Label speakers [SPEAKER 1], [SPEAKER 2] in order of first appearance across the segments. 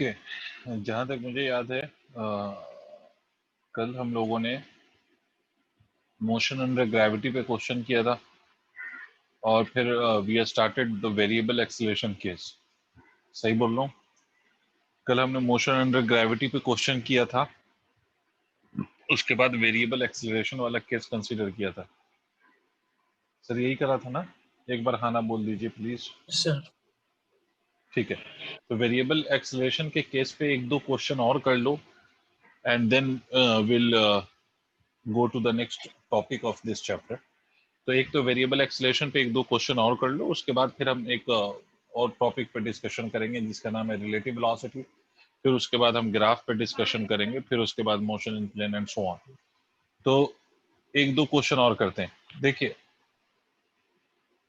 [SPEAKER 1] Okay, जहाँ तक मुझे याद है कल हम लोगों ने मोशन अंडर ग्रेविटी पे क्वेश्चन किया था और फिर we are started the variable acceleration case. सही बोल रहा हूँ? कल हमने मोशन अंडर ग्रेविटी पे क्वेश्चन किया था, उसके बाद वेरिएबल एक्सीलरेशन वाला केस कंसीडर किया था। सर यही करा था ना? एक बार हाँ ना बोल दीजिए प्लीज।
[SPEAKER 2] सर
[SPEAKER 1] ठीक है, तो वेरिएबल एक्सीलरेशन के केस पे एक दो क्वेश्चन और कर लो and then will go to the next topic of this chapter. तो एक तो वेरिएबल एक्सीलरेशन पे एक दो क्वेश्चन और कर लो, उसके बाद फिर हम एक और टॉपिक पे डिस्कशन करेंगे जिसका नाम है रिलेटिव वेलोसिटी। फिर उसके बाद हम ग्राफ पे डिस्कशन करेंगे, फिर उसके बाद motion in plane and so on. तो एक दो क्वेश्चन और करते हैं। देखिए,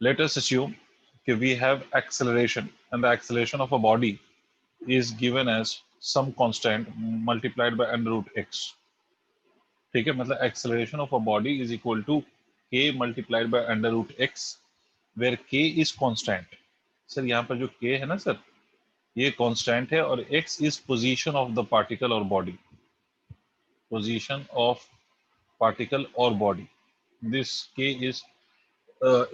[SPEAKER 1] लेट अस अस्यूम कि we have acceleration and the acceleration of a body is given as some constant multiplied by under root x. ठीक है, मतलब acceleration of a body is equal to k multiplied by under root x where k is constant. Sir यहाँ पर जो k है ना sir, ये constant है और x is position of the particle or body. Position of particle or body. This k is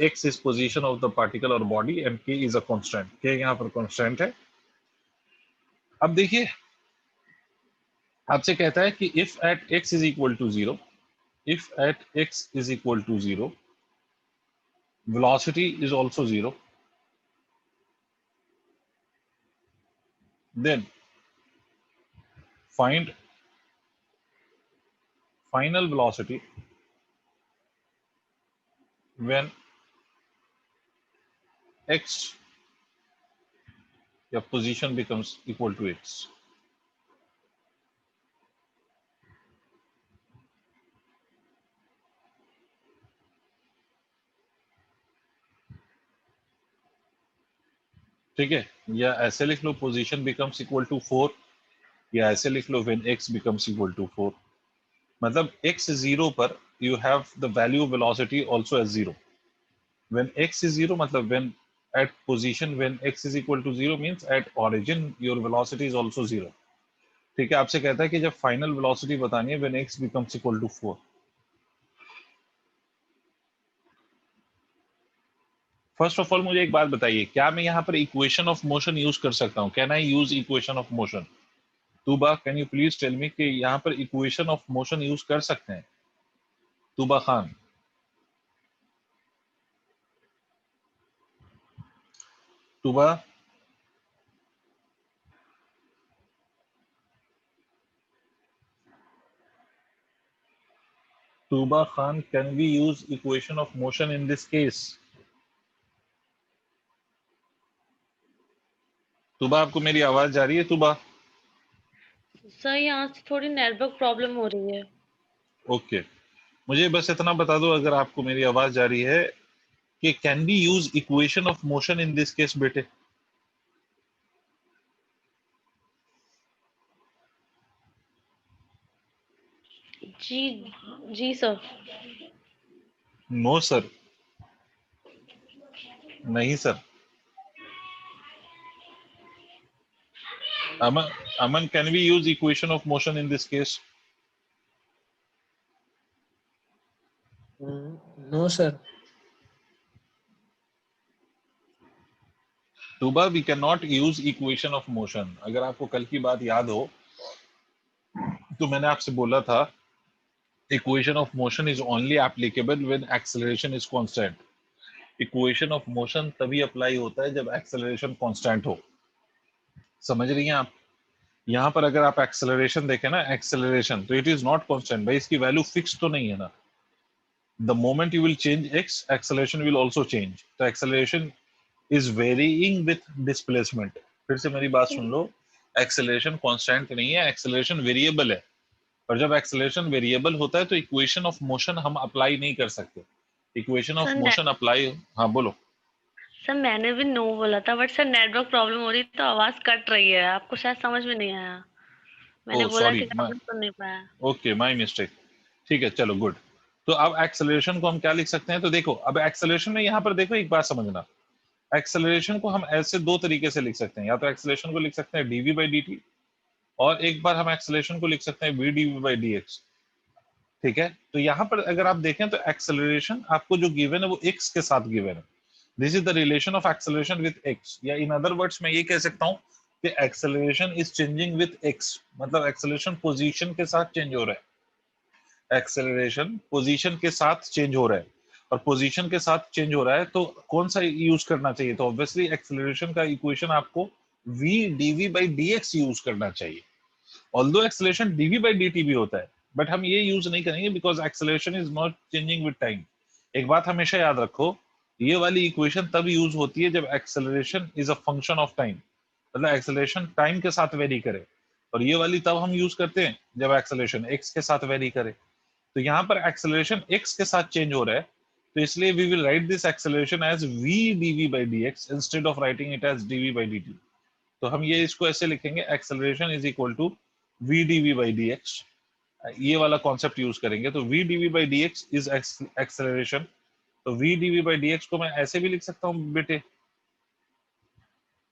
[SPEAKER 1] x is position of the particle or body and k is a constant. k यहाँ पर constant है। अब देखिए, आपसे कहता है कि if at x is equal to 0, if at x is equal to 0, velocity is also 0, then find final velocity when x या position becomes equal to x. ठीक है, या ऐसे लिख लो position becomes equal to 4, या ऐसे लिख लो when x becomes equal to 4. मतलब x 0 पर you have the value of velocity also as 0. When x is 0 मतलब when at position when x is equal to 0 means at origin your velocity is also 0. ठीक है, आपसे कहता है कि जब फाइनल वेलोसिटी बतानी है when x becomes equal to 4. First of all मुझे एक बात बताइए, क्या मैं यहाँ पर इक्वेशन ऑफ मोशन यूज कर सकता हूँ? Can I use equation of motion? Tuba, can you please tell me कि यहाँ पर इक्वेशन ऑफ मोशन यूज कर सकते हैं? Tuba Khan, Tuba, Tuba Khan, can we use equation of motion in this case? Tuba, आपको मेरी आवाज जा रही है? तूबा,
[SPEAKER 3] सर यहाँ से थोड़ी नेटवर्क प्रॉब्लम हो रही है।
[SPEAKER 1] ओके, मुझे बस इतना बता दो अगर आपको मेरी आवाज जा रही है कि can we use equation of motion in this case बेटे?
[SPEAKER 3] जी जी सर।
[SPEAKER 1] नो सर, नहीं sir. Aman, can we use equation of motion in this case?
[SPEAKER 2] No sir.
[SPEAKER 1] Tuba, we cannot use equation of motion. अगर आपको कल की बात याद हो तो मैंने आपसे बोला था equation of motion is only applicable when acceleration is constant. Equation of motion तभी अप्लाई होता है जब acceleration constant हो। समझ रही हैं आप? यहाँ पर अगर आप acceleration देखें ना, acceleration तो it is not constant भाई, इसकी वैल्यू फिक्स तो नहीं है ना। The moment you will change x, acceleration will also change. तो acceleration is varying with displacement. फिर से मेरी बात सुन लो, acceleration constant नहीं है, acceleration variable है। और जब acceleration variable होता है तो equation of motion हम अप्लाई नहीं कर सकते। equation of motion अप्लाई, हाँ बोलो।
[SPEAKER 3] सर मैंने भी नो बोला था, बट सर नेटवर्क प्रॉब्लम हो रही तो आवाज कट रही है, आपको शायद समझ में नहीं आया। मैंने बोला कि समझ तो नहीं पाया।
[SPEAKER 1] Okay, my mistake. ठीक है, चलो गुड। तो अब एक्सेलरेशन को हम क्या लिख सकते हैं? तो देखो, अब एक्सेलरेशन में यहाँ पर देखो, एक बात समझना, एक्सेलरेशन को हम ऐसे दो तरीके से लिख सकते हैं, या तो एक्सेलरेशन को लिख सकते हैं dv by dt, और एक बार हम एक्सेलरेशन को लिख सकते हैं v dv by dx। ठीक है, तो यहाँ पर अगर आप देखें तो एक्सेलरेशन आपको जो गिवन है वो x के साथ गिवन है। This is the relation of acceleration with x, या इन अदर वर्ड्स मैं ये कह सकता हूँ कि acceleration is changing with x, मतलब एक्सेलरेशन पोजीशन के साथ चेंज हो रहा है। एक्सेलरेशन पोजीशन के साथ चेंज हो रहा है, और पोजीशन के साथ चेंज हो रहा है तो कौन सा यूज करना चाहिए? तो ऑब्वियसली एक्सेलरेशन का इक्वेशन आपको v dv by dx use करना चाहिए। Although acceleration dv by dt भी होता है, बट हम ये यूज नहीं करेंगे because acceleration is not changing with time. एक बात हमेशा याद रखो, ये वाली इक्वेशन तब यूज होती है जब acceleration is a function of time, मतलब एक्सेलरेशन टाइम के साथ वेरी करे, और ये वाली तब हम यूज करते हैं जब एक्सेलरेशन x के साथ वेरी करे। तो यहाँ पर एक्सेलरेशन x के साथ चेंज हो रहा है, तो इसलिए we will write this acceleration as v dv by dx instead of writing it as dv by dt। तो हम ये इसको ऐसे लिखेंगे, acceleration is equal to v dv by dx, ये वाला कॉन्सेप्ट यूज करेंगे। तो v dv by dx is acceleration, तो v dv by dx को मैं ऐसे भी लिख सकता हूँ बेटे,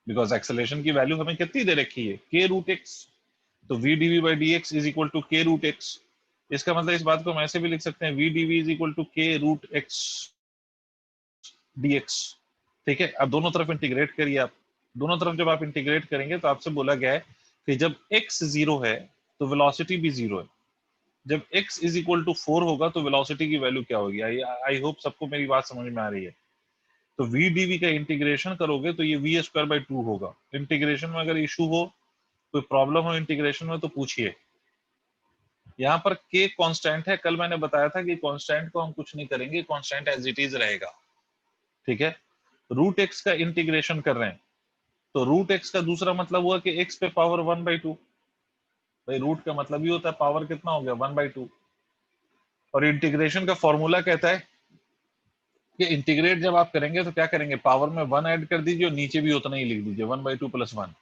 [SPEAKER 1] बिकॉज एक्सेलरेशन की वैल्यू हमें कितनी दे रखी है, k रूट x, तो v dv by dx is equal to k root x। इसका मतलब इस बात को हम ऐसे भी लिख सकते हैं, v dv is equal to k root x dx। ठीक है, अब दोनों तरफ इंटीग्रेट करिए आप। दोनों तरफ जब आप इंटीग्रेट करेंगे तो आपसे बोला गया है कि जब x जीरो है तो वेलोसिटी भी जीरो है। जब x इज इक्वल टू 4 होगा तो वेलोसिटी की वैल्यू क्या होगी? आई होप सबको मेरी बात समझ में आ रही है। तो v dv का इंटीग्रेशन करोगे तो ये v स्क्वायर बाई 2 होगा। इंटीग्रेशन में अगर इशू हो, कोई प्रॉब्लम हो इंटीग्रेशन में, तो पूछिए। यहाँ पर k कांस्टेंट है, कल मैंने बताया था कि कांस्टेंट को हम कुछ नहीं करेंगे, कांस्टेंट एज इट इज रहेगा। ठीक है, रूट x का इंटीग्रेशन कर रहे हैं, तो रूट x का दूसरा मतलब हुआ कि x पे पावर 1/2। भाई रूट का मतलब ही होता है पावर कितना हो गया, 1/2। और इंटीग्रेशन का फॉर्मूला कहता है कि इंटीग्रेट जब आप करेंगे तो क्या करेंगे, पावर में 1 ऐड कर दीजिए और नीचे भी उतना ही लिख दीजिए, 1/2 + 1।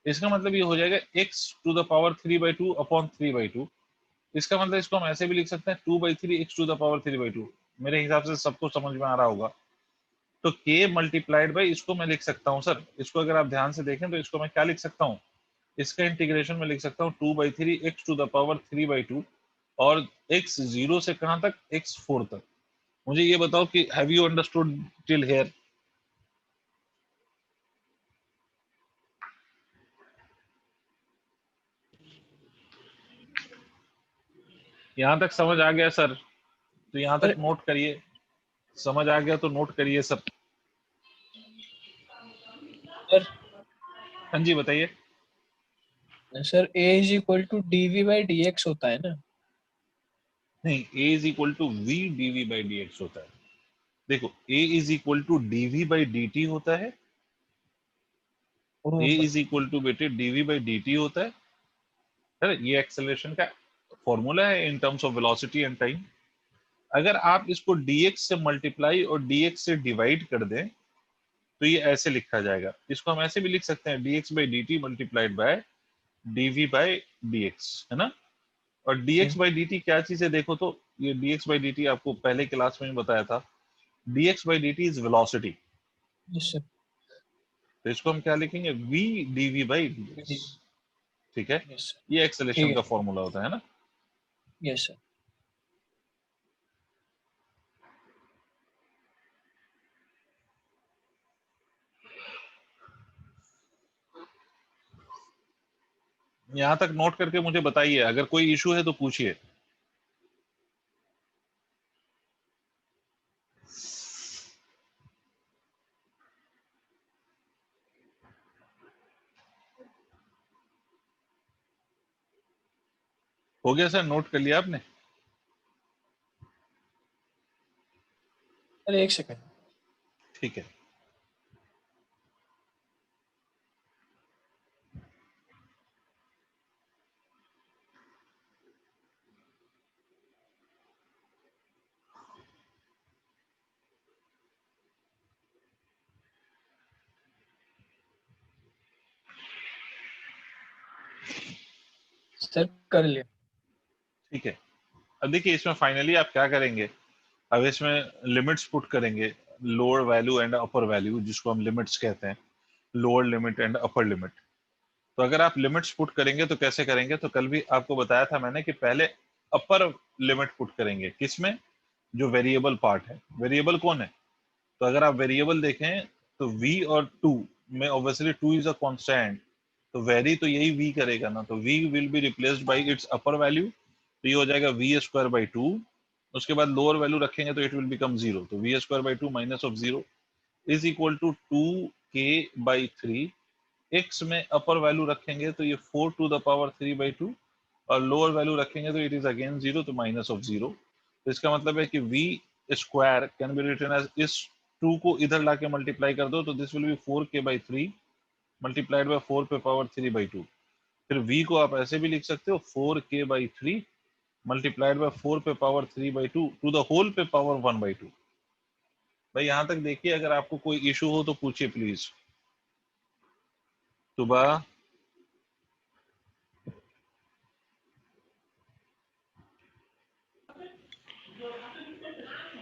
[SPEAKER 1] इसका मतलब ये हो जाएगा x to the power 3/2 upon 3/2। इसका मतलब इसको हम ऐसे भी लिख सकते हैं 2/3 x टू द पावर 3/2। मेरे हिसाब से सबको समझ में आ रहा होगा। तो k मल्टीप्लाइड बाई, इसको मैं लिख सकता हूँ सर, इसको अगर आप ध्यान से देखें तो इसको मैं क्या लिख सकता हूँ, इसका इंटीग्रेशन में लिख सकता हूँ 2/3 x टू द पावर 3/2, और x 0 से कहां तक, x 4 तक। मुझे ये बताओ कि have you understood till here? यहां तक समझ आ गया सर? तो यहां तक
[SPEAKER 2] सर
[SPEAKER 1] नोट करिए, समझ आ गया तो नोट करिए सर।
[SPEAKER 2] सर
[SPEAKER 1] हाँ जी बताइए।
[SPEAKER 2] Sir a is equal to dv by dx होता है ना?
[SPEAKER 1] नहीं, a is equal to v dv by dx होता है। देखो a is equal to dv by dt होता है, a इज इक्वल टू बेटे dv बाई dt होता है। ये एक्सेलरेशन का फॉर्मूला है in terms of velocity and time. अगर आप इसको dx से मल्टीप्लाई और dx से डिवाइड कर दें तो ये ऐसे लिखा जाएगा। इसको हम ऐसे भी लिख सकते हैं, dx by dt multiplied by dv by dx, है ना। और dx बाई dt क्या चीज है देखो तो, ये dx बाई dt आपको पहले क्लास में बताया था, dx by dt is velocity.
[SPEAKER 2] Yes sir.
[SPEAKER 1] तो इसको हम क्या लिखेंगे, v dv बाई dx। ठीक है,
[SPEAKER 2] यस सर,
[SPEAKER 1] ये एक्सेलेरेशन
[SPEAKER 2] ठीक
[SPEAKER 1] का
[SPEAKER 2] है।
[SPEAKER 1] फॉर्मूला होता है ना।
[SPEAKER 2] Yes sir.
[SPEAKER 1] यहाँ तक नोट करके मुझे बताइए, अगर कोई इशू है तो पूछिए। हो गया सर, नोट कर लिया आपने?
[SPEAKER 2] सर एक सेकंड।
[SPEAKER 1] ठीक है।
[SPEAKER 2] सर कर लिया।
[SPEAKER 1] ठीक है, अब देखिए इसमें फाइनली आप क्या करेंगे, अब इसमें लिमिट्स पुट करेंगे। Lower value and upper value, जिसको हम लिमिट्स कहते हैं, lower limit and upper limit. तो अगर आप लिमिट्स पुट करेंगे तो कैसे करेंगे, तो कल भी आपको बताया था मैंने कि पहले अपर लिमिट पुट करेंगे, किसमें, जो वेरिएबल पार्ट है। वेरिएबल कौन है, तो अगर आप वेरिएबल देखें तो v और 2 में ऑब्वियसली 2 इज अ कांस्टेंट, तो वेरी तो यही v करेगा ना, तो v will be replaced by it's upper value, तो ये हो जाएगा v स्क्वायर बाई 2। उसके बाद लोअर वैल्यू रखेंगे तो इट विल बिकम 0, तो v square by 2 minus of 0 is equal to 2k by 3। x में अपर वैल्यू रखेंगे तो ये 4 टू द पावर 3 बाई 2, और लोअर वैल्यू रखेंगे तो इट इज अगेन 0, तो माइनस ऑफ 0। तो इसका मतलब है कि v square can be written as, इस 2 को इधर लाके मल्टीप्लाई कर दो तो this will be 4k by 3 multiplied by 4 पे पावर 3 बाई 2। फिर v को आप ऐसे भी लिख सकते हो 4k बाई 3 मल्टीप्लाइड बाय 4 पे power 3 by 2 to the whole पे पावर 1 बाई 2। भाई यहां तक देखिए, अगर आपको कोई इशू हो तो पूछिए प्लीज। सुबह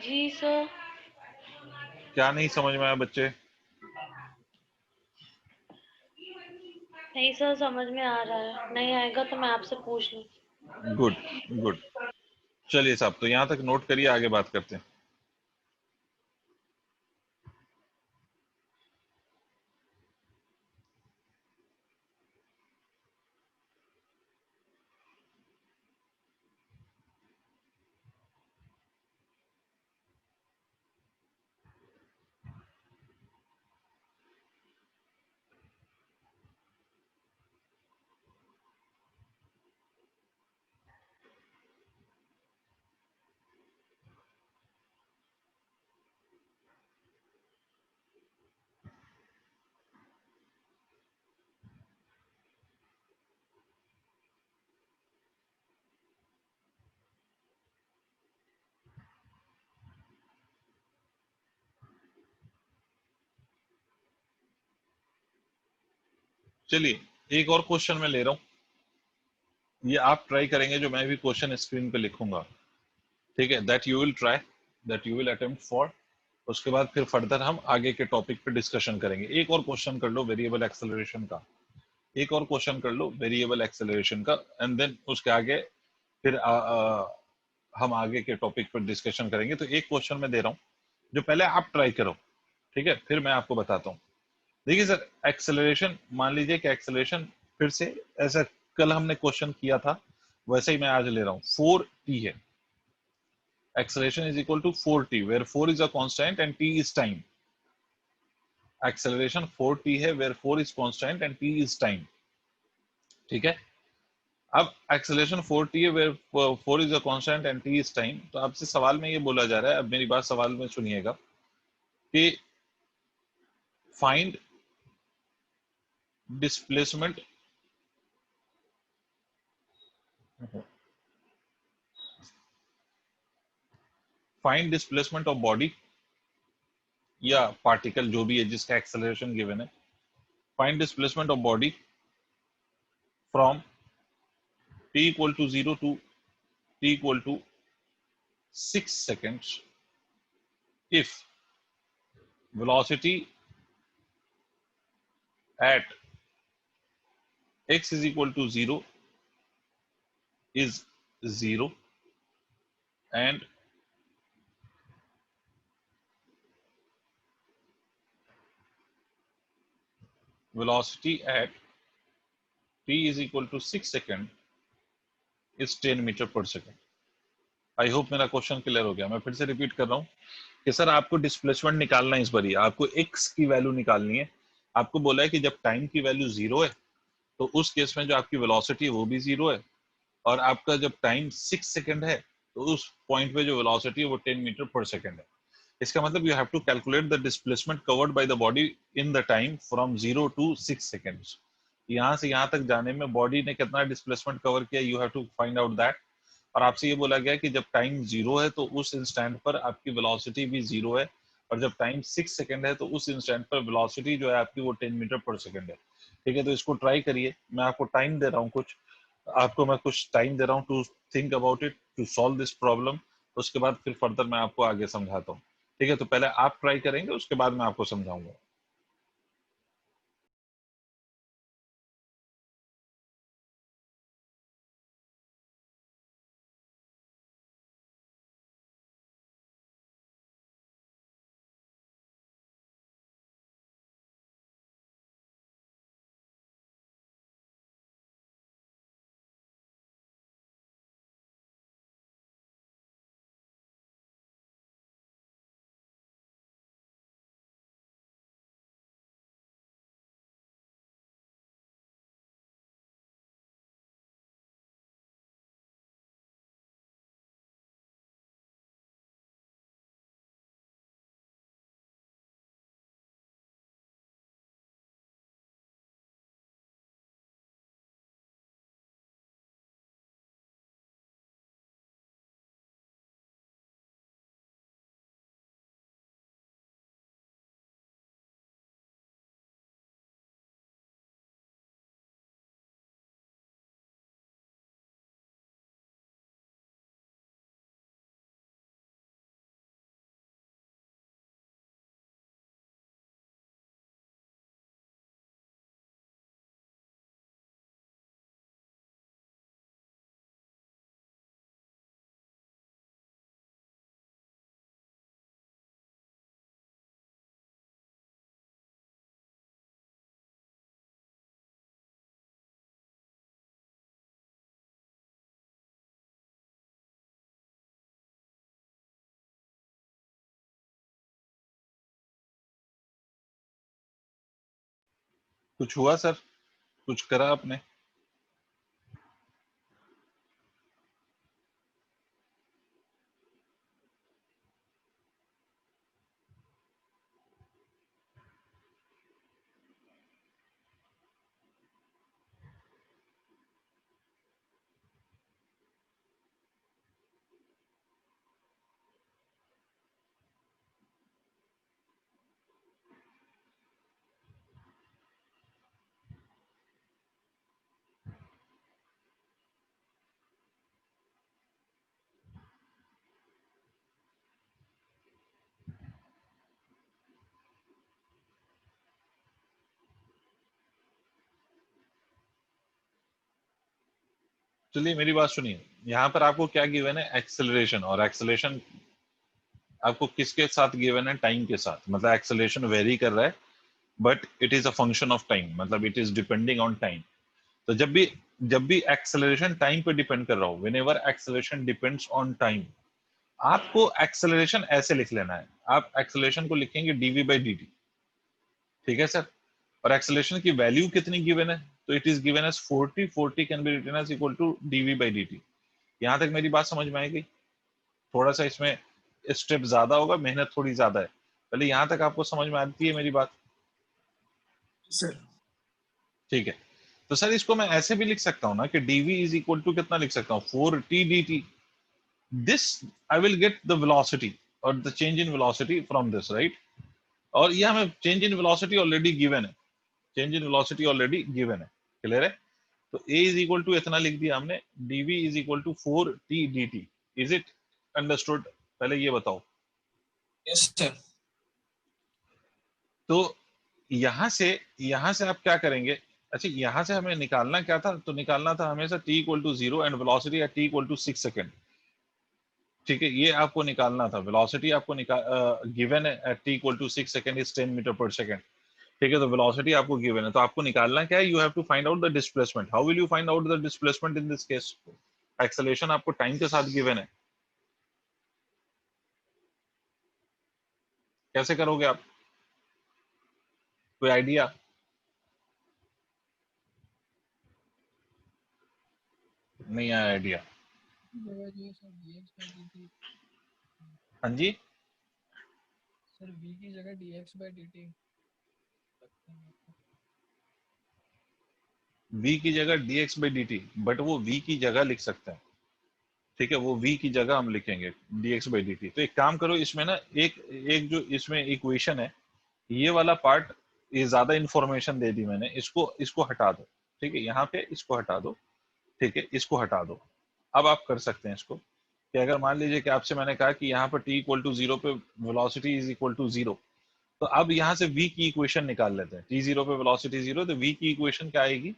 [SPEAKER 3] जी सर।
[SPEAKER 1] क्या नहीं समझ में आया बच्चे?
[SPEAKER 3] नहीं सर, समझ में आ रहा है, नहीं आएगा तो मैं आपसे पूछ लूँ।
[SPEAKER 1] Good good. चलिए साहब, तो यहां तक नोट करिए, आगे बात करते हैं। चलिए एक और क्वेश्चन मैं ले रहा हूं, ये आप ट्राई करेंगे, जो मैं भी क्वेश्चन स्क्रीन पे लिखूंगा, ठीक है, that you will try, that you will attempt for. उसके बाद फिर फर्दर हम आगे के टॉपिक पे डिस्कशन करेंगे। एक और क्वेश्चन कर लो वेरिएबल एक्सेलरेशन का, एक और क्वेश्चन कर लो वेरिएबल एक्सेलरेशन का, एंड देन उसके आगे फिर हम आगे के टॉपिक पर डिस्कशन करेंगे। तो एक क्वेश्चन मैं दे रहा हूँ, जो पहले आप ट्राई करो, ठीक है, फिर मैं आपको बताता हूँ। देखिए सर, एक्सेलरेशन, मान लीजिए कि एक्सेलरेशन फिर से ऐसा कल हमने क्वेश्चन किया था वैसे ही मैं आज ले रहा हूँ। 4t है, acceleration is equal to 4t where 4 is a constant and t is time. Acceleration 4t है where 4 is constant and t is time, ठीक है। अब acceleration 4t है where 4 is a constant and t is time, तो आपसे सवाल में ये बोला जा रहा है, अब मेरी बात सवाल में सुनिएगा, कि find displacement of body या पार्टिकल, जो भी है जिसका एक्सेलरेशन गिवन है, find displacement of body from t equal to 0 to t equal to 6 seconds if velocity at x is equal to 0 is 0 and velocity at t is equal to 6 second is 10 metre per second. I hope मेरा question clear हो गया। मैं फिर से repeat कर रहा हूँ कि सर आपको डिस्प्लेसमेंट निकालना है, इस बारी आपको x की वैल्यू निकालनी है। आपको बोला है कि जब टाइम की वैल्यू 0 है तो उस केस में जो आपकी वेलोसिटी है वो भी 0 है, और आपका जब टाइम 6 सेकंड है तो उस पॉइंट पे जो वेलोसिटी है वो 10 मीटर पर सेकंड है। इसका मतलब you have to calculate the displacement covered by the body in the time from 0 to 6 seconds. यहाँ से यहाँ तक जाने में बॉडी ने कितना डिस्प्लेसमेंट कवर किया, you have to find out that. और आपसे ये बोला गया कि जब टाइम 0 है तो उस इंस्टेंट पर आपकी वेलोसिटी भी 0 है, और जब टाइम 6 सेकंड है तो उस इंस्टेंट पर वेलोसिटी जो है आपकी वो 10 मीटर पर सेकंड है, ठीक है। तो इसको ट्राई करिए, मैं आपको टाइम दे रहा हूँ, आपको मैं कुछ टाइम दे रहा हूँ to think about it, to solve this problem. उसके बाद फिर फर्दर मैं आपको आगे समझाता हूँ, ठीक है, तो पहले आप ट्राई करेंगे, उसके बाद मैं आपको समझाऊंगा। कुछ हुआ सर? कुछ करा आपने? चलिए मेरी बात सुनिए, यहाँ पर आपको क्या गिवन है? एक्सेलरेशन। और एक्सेलरेशन आपको किसके साथ गिवन है? टाइम के साथ। मतलब एक्सेलरेशन वेरी कर रहा है, but it is a function of time, मतलब it is depending on time. तो जब भी एक्सेलरेशन टाइम पे डिपेंड कर रहा हो, when ever acceleration depends on time, आपको एक्सेलरेशन ऐसे लिख लेना है। आप एक्सेलरेशन को लिखेंगे dv बाई dt। ठीक है सर? और एक्सेलरेशन की वैल्यू कितनी गिवन है? तो it is given as 40 can be written as equal to dv by dt। यहाँ तक मेरी बात समझ में आएगी? थोड़ा सा इसमें स्टेप ज्यादा होगा, मेहनत थोड़ी ज्यादा है। पहले यहाँ तक आपको समझ में आती है मेरी बात?
[SPEAKER 2] सर
[SPEAKER 1] ठीक है, तो सर इसको मैं ऐसे भी लिख सकता हूँ ना कि dv इज इक्वल टू कितना लिख सकता हूँ? 4t dt। this I will get the velocity or the change in velocity from this, right? और ये हमें change in velocity already given है, change in velocity already given है। क्लियर है? तो a is equal to इतना लिख दिया हमने, dv is equal to 4t dt। is it understood? पहले ये बताओ।
[SPEAKER 2] Yes sir.
[SPEAKER 1] तो यहां से आप क्या करेंगे? अच्छा, यहां से हमें निकालना क्या था? तो निकालना था हमेशा t equal to 0 and velocity at t equal to 6 second. ठीक है, ये आपको निकालना था। वेलोसिटी आपको गिवन है at t equal to 6 second is 10 metre per second. ठीक है, तो वेलोसिटी आपको गिवन है, तो आपको निकालना क्या है? You have to find out the displacement. How will you find out the displacement in this case? Acceleration आपको टाइम के साथ गिवन है, कैसे करोगे आप? कोई आइडिया? नहीं आया आइडिया? हाँ जी,
[SPEAKER 2] सर v की जगह dx by dt।
[SPEAKER 1] v की जगह dx by dt, बट वो v की जगह लिख सकते हैं। ठीक है, वो v की जगह हम लिखेंगे dx by dt। तो एक काम करो, इसमें ना एक एक जो इसमें इक्वेशन है, ये वाला पार्ट, ये ज्यादा इंफॉर्मेशन दे दी मैंने, इसको इसको हटा दो। ठीक है, यहाँ पे इसको हटा दो। ठीक है, इसको हटा दो। अब आप कर सकते हैं इसको। कि अगर मान लीजिए कि आपसे मैंने कहा कि यहाँ पर t इक्वल टू 0 पे वेलोसिटी इज इक्वल टू 0, तो अब यहाँ से v की इक्वेशन निकाल लेते हैं। t0 पे वेलोसिटी 0, तो v की इक्वेशन क्या आएगी?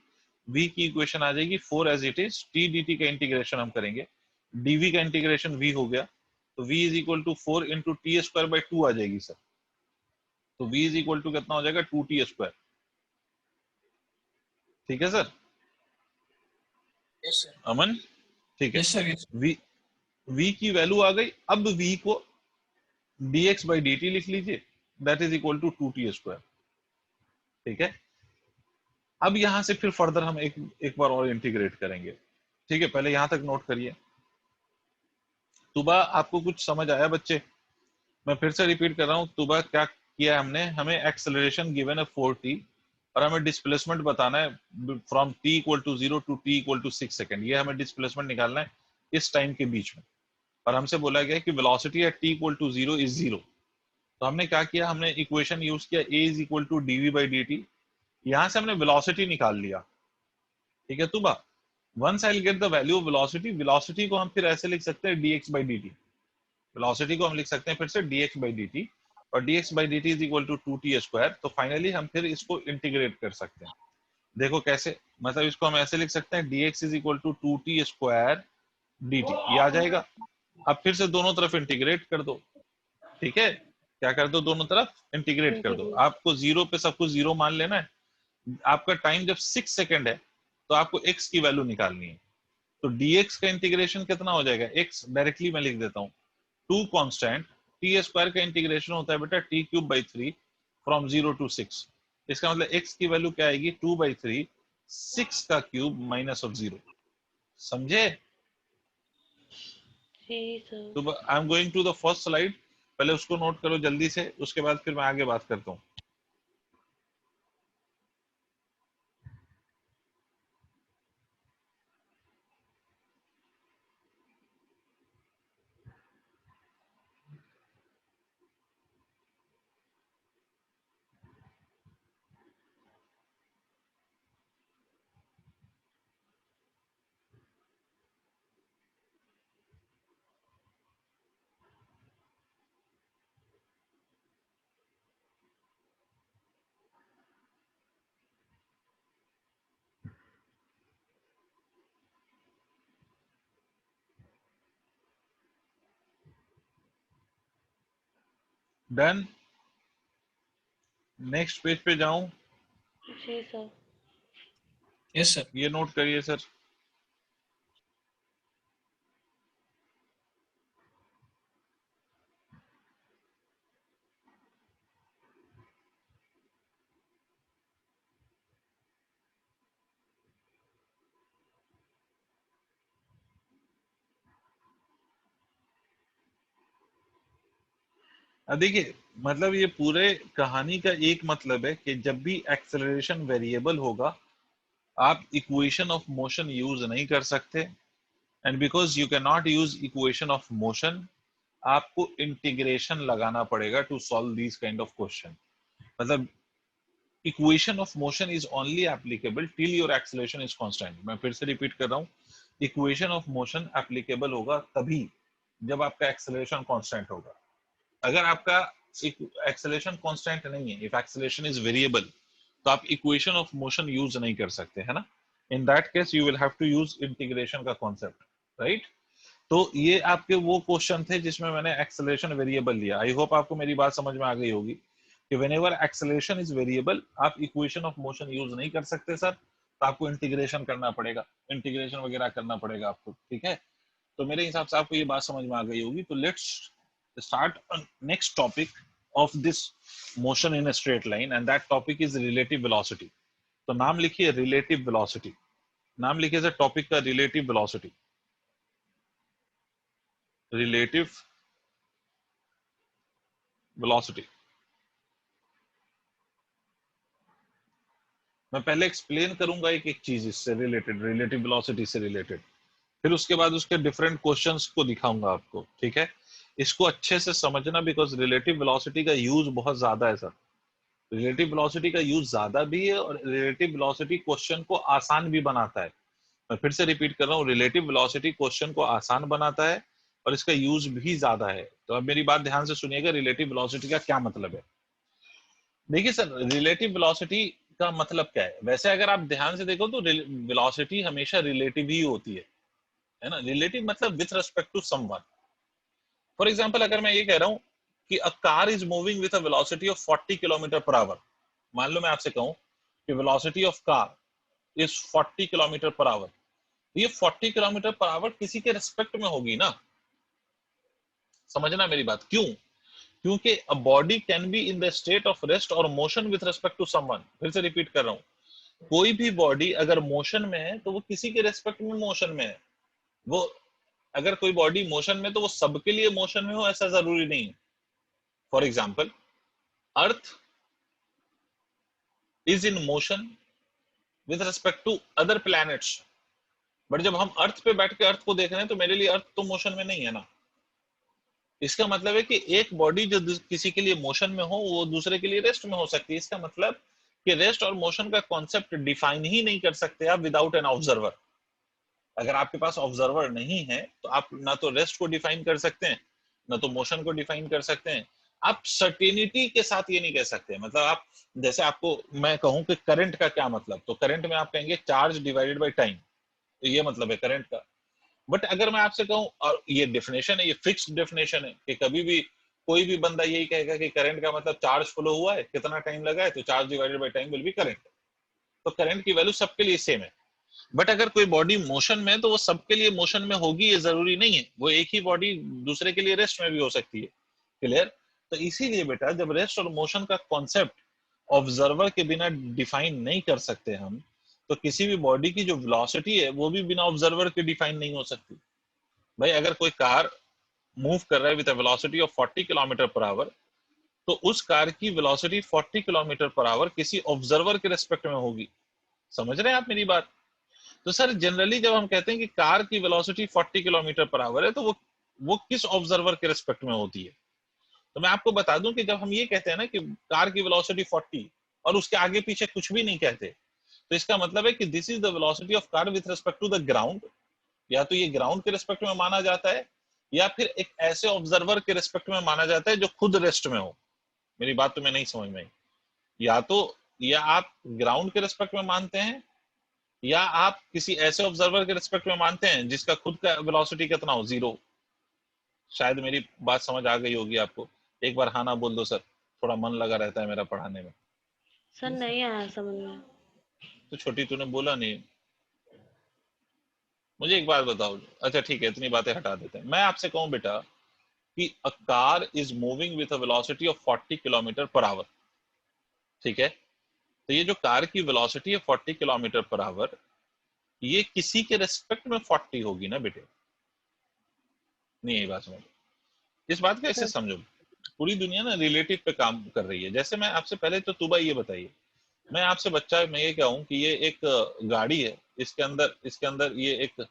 [SPEAKER 1] v की इक्वेशन आ जाएगी 4 as it is, t dt का इंटीग्रेशन हम करेंगे, dv का इंटीग्रेशन v हो गया, तो v is equal to 4 into t square by 2 आ जाएगी सर। तो v इज इक्वल टू कितना हो जाएगा? 2t square. ठीक है सर?
[SPEAKER 2] यस सर,
[SPEAKER 1] अमन ठीक है।
[SPEAKER 2] Yes sir, yes.
[SPEAKER 1] v की वैल्यू आ गई। अब v को dx बाई dt लिख लीजिए, that is equal to 2t square. ठीक है, अब यहां से फिर फर्दर हम एक बार और इंटीग्रेट करेंगे। ठीक है, पहले यहां तक नोट करिए। तुबा आपको कुछ समझ आया बच्चे? मैं फिर से रिपीट कर रहा हूं। तुबा क्या किया हमने? हमें एक्सेलरेशन गिवन है 4t और हमें डिस्प्लेसमेंट बताना है from t equal to 0 to t equal to 6 second. ये हमें डिस्प्लेसमेंट निकालना है इस टाइम के बीच में, और हमसे बोला गया है कि velocity at t equal to 0 is 0। तो हमने क्या किया? हमने इक्वेशन यूज किया a is equal to dv by dt। यहां से हमने वेलोसिटी निकाल लिया। ठीक है Tuba? Once I will get the value of velocity, velocity को हम फिर ऐसे लिख सकते हैं dx बाई dt। वेलोसिटी को हम लिख सकते हैं फिर से dx बाई dt, और dx by dt is equal to 2t square. तो फाइनली हम फिर इसको इंटीग्रेट कर सकते हैं। देखो कैसे, मतलब इसको हम ऐसे लिख सकते हैं dx is equal to 2t square dt, ये आ जाएगा। अब फिर से दोनों तरफ इंटीग्रेट कर दो। ठीक है, क्या कर दो? दोनों तरफ इंटीग्रेट कर दो। आपको 0 पे सब कुछ 0 मान लेना है। आपका टाइम जब 6 सेकंड है तो आपको x की वैल्यू निकालनी है। तो dx का इंटीग्रेशन कितना हो जाएगा? x डायरेक्टली मैं लिख देता हूँ, 2 कांस्टेंट t स्क्वायर का इंटीग्रेशन होता है बेटा t cube by 3 from 0 to 6। इसका मतलब x की वैल्यू क्या आएगी? 2 बाई 3, 6 का क्यूब माइनस ऑफ 0। समझे?
[SPEAKER 3] जी सर।
[SPEAKER 1] तो I am going to the first slide, पहले उसको नोट करो जल्दी से, उसके बाद फिर मैं आगे बात करता हूँ। डन, नेक्स्ट पेज पे जाऊं?
[SPEAKER 3] जी सर।
[SPEAKER 2] Yes sir.
[SPEAKER 1] ये नोट करिए सर। देखिए, मतलब ये पूरे कहानी का एक मतलब है कि जब भी एक्सेलरेशन वेरिएबल होगा आप इक्वेशन ऑफ मोशन यूज नहीं कर सकते, and because you can not use equation of motion, आपको इंटीग्रेशन लगाना पड़ेगा to solve this kind of question. मतलब equation of motion is only applicable till your acceleration is constant. मैं फिर से रिपीट कर रहा हूँ, इक्वेशन ऑफ मोशन एप्लीकेबल होगा तभी जब आपका एक्सेलरेशन कांस्टेंट होगा। अगर आपका एक्सेलरेशन कांस्टेंट नहीं है, इफ एक्सेलरेशन इज वेरिएबल, तो आप इक्वेशन ऑफ मोशन यूज नहीं कर सकते, है ना? In that case you will have to use integration का कॉन्सेप्ट, राइट? तो ये आपके वो क्वेश्चन थे जिसमें मैंने एक्सेलरेशन वेरिएबल लिया। आई होप आपको मेरी बात समझ में आ गई होगी कि व्हेनेवर एक्सेलरेशन इज वेरिएबल आप इक्वेशन ऑफ मोशन यूज नहीं कर सकते सर, तो आपको इंटीग्रेशन करना पड़ेगा, इंटीग्रेशन वगैरह करना पड़ेगा आपको। ठीक है, तो मेरे हिसाब से आपको ये बात समझ में आ गई होगी। तो let's start next topic of this motion in a straight line, and that topic is relative velocity. तो नाम लिखिए relative velocity, नाम लिखिए सर टॉपिक का relative velocity। relative velocity मैं पहले एक्सप्लेन करूंगा एक एक चीज इससे रिलेटेड, relative velocity से रिलेटेड, फिर उसके बाद उसके डिफरेंट क्वेश्चंस को दिखाऊंगा आपको। ठीक है, इसको अच्छे से समझना, बिकॉज रिलेटिव वेलोसिटी का यूज बहुत ज्यादा है सर। रिलेटिव वेलोसिटी का यूज ज्यादा भी है, और रिलेटिव वेलोसिटी क्वेश्चन को आसान भी बनाता है। मैं फिर से रिपीट कर रहा हूँ, रिलेटिव वेलोसिटी क्वेश्चन को आसान बनाता है, और इसका यूज भी ज्यादा है। तो अब मेरी बात ध्यान से सुनिएगा, रिलेटिव वेलोसिटी का क्या मतलब है। देखिए सर, रिलेटिव वेलोसिटी का मतलब क्या है? वैसे अगर आप ध्यान से देखो तो वेलोसिटी हमेशा रिलेटिव ही होती है ना। रिलेटिव मतलब with respect to someone. For example अगर मैं ये कह रहा हूं कि a car is moving with a velocity of 40 kilometre per hour, मान लो मैं आपसे कहूं कि velocity of car is 40 kilometre per hour, ये 40 किलोमीटर पर आवर किसी के रिस्पेक्ट में होगी ना। समझना मेरी बात, क्यों? क्योंकि a body can be in the state of rest और motion with respect to someone. फिर से रिपीट कर रहा हूं, कोई भी बॉडी अगर मोशन में है तो वो किसी के रेस्पेक्ट में मोशन में है। वो अगर कोई बॉडी मोशन में तो वो सबके लिए मोशन में हो ऐसा जरूरी नहीं है। For example, earth is in motion with respect to other planets, but जब हम अर्थ पे बैठ के अर्थ को देख रहे हैं तो मेरे लिए अर्थ तो मोशन में नहीं है ना। इसका मतलब है कि एक बॉडी जो किसी के लिए मोशन में हो वो दूसरे के लिए रेस्ट में हो सकती है। इसका मतलब कि रेस्ट और मोशन का कॉन्सेप्ट डिफाइन ही नहीं कर सकते आप विदाउट एन ऑब्जर्वर। अगर आपके पास ऑब्जर्वर नहीं है तो आप ना तो रेस्ट को डिफाइन कर सकते हैं ना तो मोशन को डिफाइन कर सकते हैं। आप सर्टेनिटी के साथ ये नहीं कह सकते। मतलब आप, जैसे आपको मैं कहूं कि करंट का क्या मतलब, तो करंट में आप कहेंगे चार्ज डिवाइडेड बाई टाइम, तो ये मतलब है करंट का। बट अगर मैं आपसे कहूं, और ये डेफिनेशन है, ये फिक्स्ड डेफिनेशन है कि कभी भी कोई भी बंदा यही कहेगा कि करंट का मतलब चार्ज फ्लो हुआ है, कितना टाइम लगा है, तो charge divided by time will be current. तो करंट की वैल्यू सबके लिए सेम है। बट अगर कोई बॉडी मोशन में है तो वो सबके लिए मोशन में होगी ये जरूरी नहीं है। वो एक ही बॉडी दूसरे के लिए रेस्ट में भी हो सकती है। क्लियर? तो इसीलिए बेटा जब रेस्ट और मोशन का कॉन्सेप्ट ऑब्जर्वर के बिना डिफाइन नहीं कर सकते हम, तो किसी भी बॉडी की जो वेलोसिटी है वो भी बिना ऑब्जर्वर के डिफाइन नहीं हो सकती। भाई अगर कोई कार मूव कर रहा है with a velocity of 40 kilometre per our, तो उस कार की वेलोसिटी 40 किलोमीटर पर आवर किसी ऑब्जर्वर के रेस्पेक्ट में होगी। समझ रहे हैं आप मेरी बात? तो सर जनरली जब हम कहते हैं कि कार की वेलोसिटी 40 किलोमीटर पर आवर है, तो वो किस ऑब्जर्वर के रेस्पेक्ट में होती है? तो मैं आपको बता दूं कि जब हम ये कहते हैं ना कि कार की वेलोसिटी 40 और उसके आगे पीछे कुछ भी नहीं कहते, तो इसका मतलब है कि this is the velocity of car with respect to the ground. या तो ये ग्राउंड के रिस्पेक्ट में माना जाता है या फिर एक ऐसे ऑब्जर्वर के रिस्पेक्ट में माना जाता है जो खुद रेस्ट में हो। मेरी बात तुम्हें नहीं समझ में आई। या तो या आप ग्राउंड के रिस्पेक्ट में मानते हैं या आप किसी ऐसे ऑब्जर्वर के रिस्पेक्ट में मानते हैं जिसका खुद का वेलोसिटी कितना हो, 0। शायद मेरी बात समझ आ गई होगी आपको। एक बार हाँ ना बोल दो सर, थोड़ा मन लगा रहता है मेरा पढ़ाने में।
[SPEAKER 3] सर नहीं आया समझ में।
[SPEAKER 1] तो छोटी तूने बोला नहीं। मुझे एक बात बताओ, अच्छा ठीक है इतनी बातें हटा देते हैं। मैं आपसे कहूं बेटा कि a car is moving with a velocity of 40 kilometre per our, ठीक है? तो ये जो कार की वेलोसिटी है 40 किलोमीटर पर आवर, ये किसी के रेस्पेक्ट में 40 होगी ना बेटे? नहीं यही बात समझो, इस बात को ऐसे
[SPEAKER 3] सर
[SPEAKER 1] समझो। पूरी दुनिया ना रिलेटिव पे काम कर रही है। जैसे मैं आपसे पहले तो तुबा ये बताइए, मैं आपसे बच्चा मैं ये कहूं कि ये एक गाड़ी है, इसके अंदर ये एक,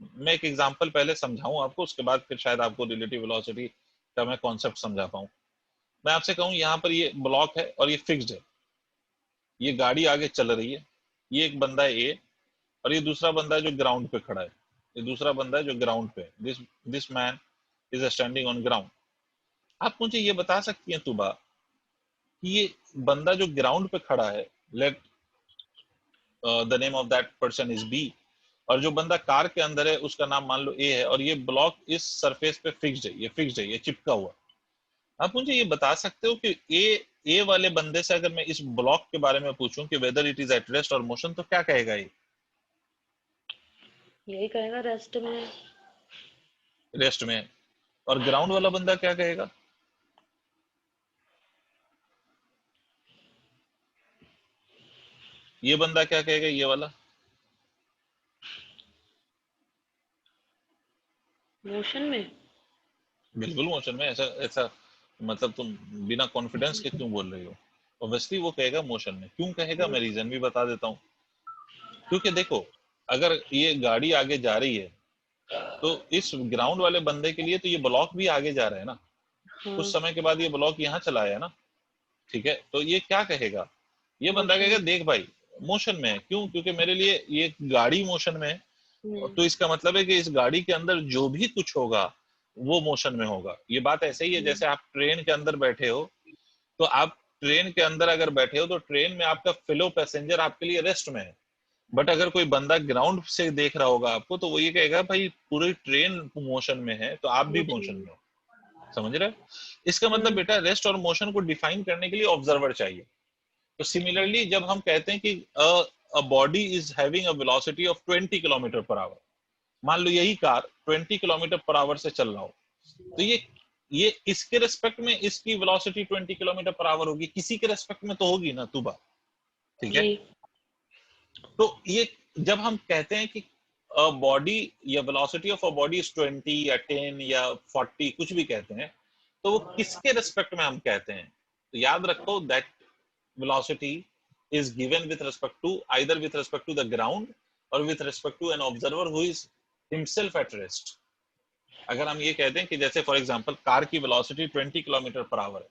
[SPEAKER 1] मैं एक एग्जांपल पहले समझाऊं आपको, उसके बाद फिर शायद आपको रिलेटिव वेलोसिटी का मैं कॉन्सेप्ट समझा पाऊं। मैं आपसे कहूं यहाँ पर ये ब्लॉक है और ये फिक्स्ड है, ये गाड़ी आगे चल रही है, ये एक बंदा है ए, और ये दूसरा बंदा है जो ग्राउंड पे खड़ा है, ये दूसरा बंदा है जो ग्राउंड पे, this man is standing on ground. आप मुझे ये बता सकती हैं तुबा कि ये बंदा जो ग्राउंड पे खड़ा है, let the name of that person is B, और जो बंदा कार के अंदर है उसका नाम मान लो ए है, और ये ब्लॉक इस सरफेस पे फिक्स्ड है, ये फिक्स्ड है, ये चिपका हुआ। आप मुझे ये बता सकते हो कि ए वाले बंदे से अगर मैं इस ब्लॉक के बारे में पूछूं कि whether it is at rest और मोशन, तो क्या कहेगा ये?
[SPEAKER 3] यही कहेगा रेस्ट में।
[SPEAKER 1] रेस्ट में। और ग्राउंड वाला बंदा क्या कहेगा? ये बंदा क्या कहेगा, ये वाला?
[SPEAKER 3] मोशन में।
[SPEAKER 1] बिल्कुल मोशन में। ऐसा ऐसा मतलब तुम बिना कॉन्फिडेंस के क्यों बोल रही हो? ऑब्वियसली वो कहेगा मोशन में। क्यों कहेगा, मैं रीजन भी बता देता हूँ। क्योंकि देखो, अगर ये गाड़ी आगे जा रही है तो इस ग्राउंड वाले बंदे के लिए तो ये ब्लॉक भी आगे जा रहा है ना, कुछ
[SPEAKER 3] हाँ
[SPEAKER 1] समय के बाद ये ब्लॉक यहाँ चला है ना, ठीक है? तो ये क्या कहेगा? ये बंदा कहेगा
[SPEAKER 3] मोशन।
[SPEAKER 1] देख भाई मोशन में है। क्यों? क्योंकि मेरे लिए ये गाड़ी मोशन में है, तो इसका मतलब है कि इस गाड़ी के अंदर जो भी कुछ होगा वो मोशन में होगा। ये बात ऐसे ही है जैसे आप ट्रेन के अंदर बैठे हो, तो आप ट्रेन के अंदर अगर बैठे हो तो ट्रेन में आपका फेलो पैसेंजर आपके लिए रेस्ट में है, बट अगर कोई बंदा ग्राउंड से देख रहा होगा आपको तो वो ये कहेगा भाई पूरी ट्रेन मोशन में है तो आप भी मोशन में हो। समझ रहे हो? इसका मतलब बेटा रेस्ट और मोशन को डिफाइन करने के लिए ऑब्जर्वर चाहिए। तो सिमिलरली जब हम कहते हैं कि a body is having a velocity of 20 kilometre per hour, मान लो यही कार 20 किलोमीटर पर आवर से चल रहा हो, तो ये इसके रेस्पेक्ट में इसकी वेलोसिटी 20 किलोमीटर पर आवर होगी, किसी के रेस्पेक्ट में तो होगी ना तुबा, ठीक है? तो ये जब हम कहते हैं कि बॉडी या velocity of a body is 20 या 10 या 40 कुछ भी कहते हैं, तो वो किसके रेस्पेक्ट में हम कहते हैं? तो याद रखो that velocity is given with respect to either with respect to the ground or with respect to an observer who is himself at rest। अगर हम ये कहते हैं कि जैसे फॉर एग्जांपल कार की वेलोसिटी 20 किलोमीटर पर आवर है,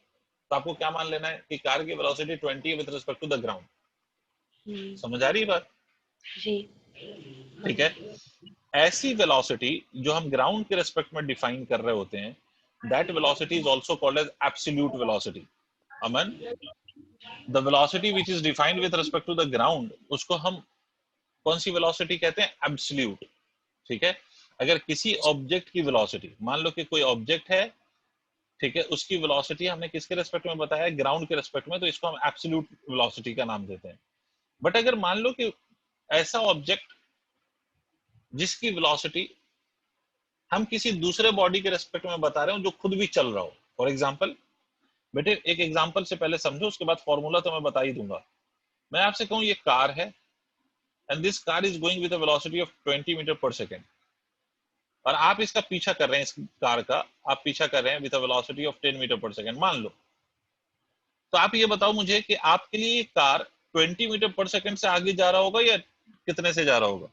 [SPEAKER 1] तो आपको क्या मान लेना है कि कार की वेलोसिटी 20 है with respect to the ground. समझ आ रही है बात? जी, ठीक है। ऐसी वेलोसिटी जो हम ग्राउंड के रेस्पेक्ट में डिफाइन कर रहे होते हैं, that velocity is also called as absolute velocity. Aman, the velocity which is defined with respect to the ground, उसको हम कौन सी वेलोसिटी कहते हैं? एब्सोल्यूट। ठीक है। अगर किसी ऑब्जेक्ट की वेलोसिटी, मान लो कि कोई ऑब्जेक्ट है, ठीक है, उसकी वेलोसिटी हमने किसके रेस्पेक्ट में बताया? ग्राउंड के रेस्पेक्ट में, तो इसको हम एब्सोल्यूट वेलोसिटी का नाम देते हैं। बट अगर मान लो कि ऐसा ऑब्जेक्ट जिसकी वेलोसिटी हम किसी दूसरे बॉडी के रेस्पेक्ट में बता रहे हो जो खुद भी चल रहा हो, फॉर एग्जाम्पल, बेटे एक एग्जांपल से पहले समझो, उसके बाद फॉर्मूला तो मैं बता ही दूंगा। मैं आपसे कहूं ये कार है and this car is going with a velocity of 20 metre per second, और आप इसका पीछा कर रहे हैं, इस कार का आप पीछा कर रहे हैं with a velocity of 10 metre per second मान लो। तो आप ये बताओ मुझे कि आपके लिए ये कार 20 मीटर पर सेकंड से आगे जा रहा होगा या कितने से जा रहा होगा?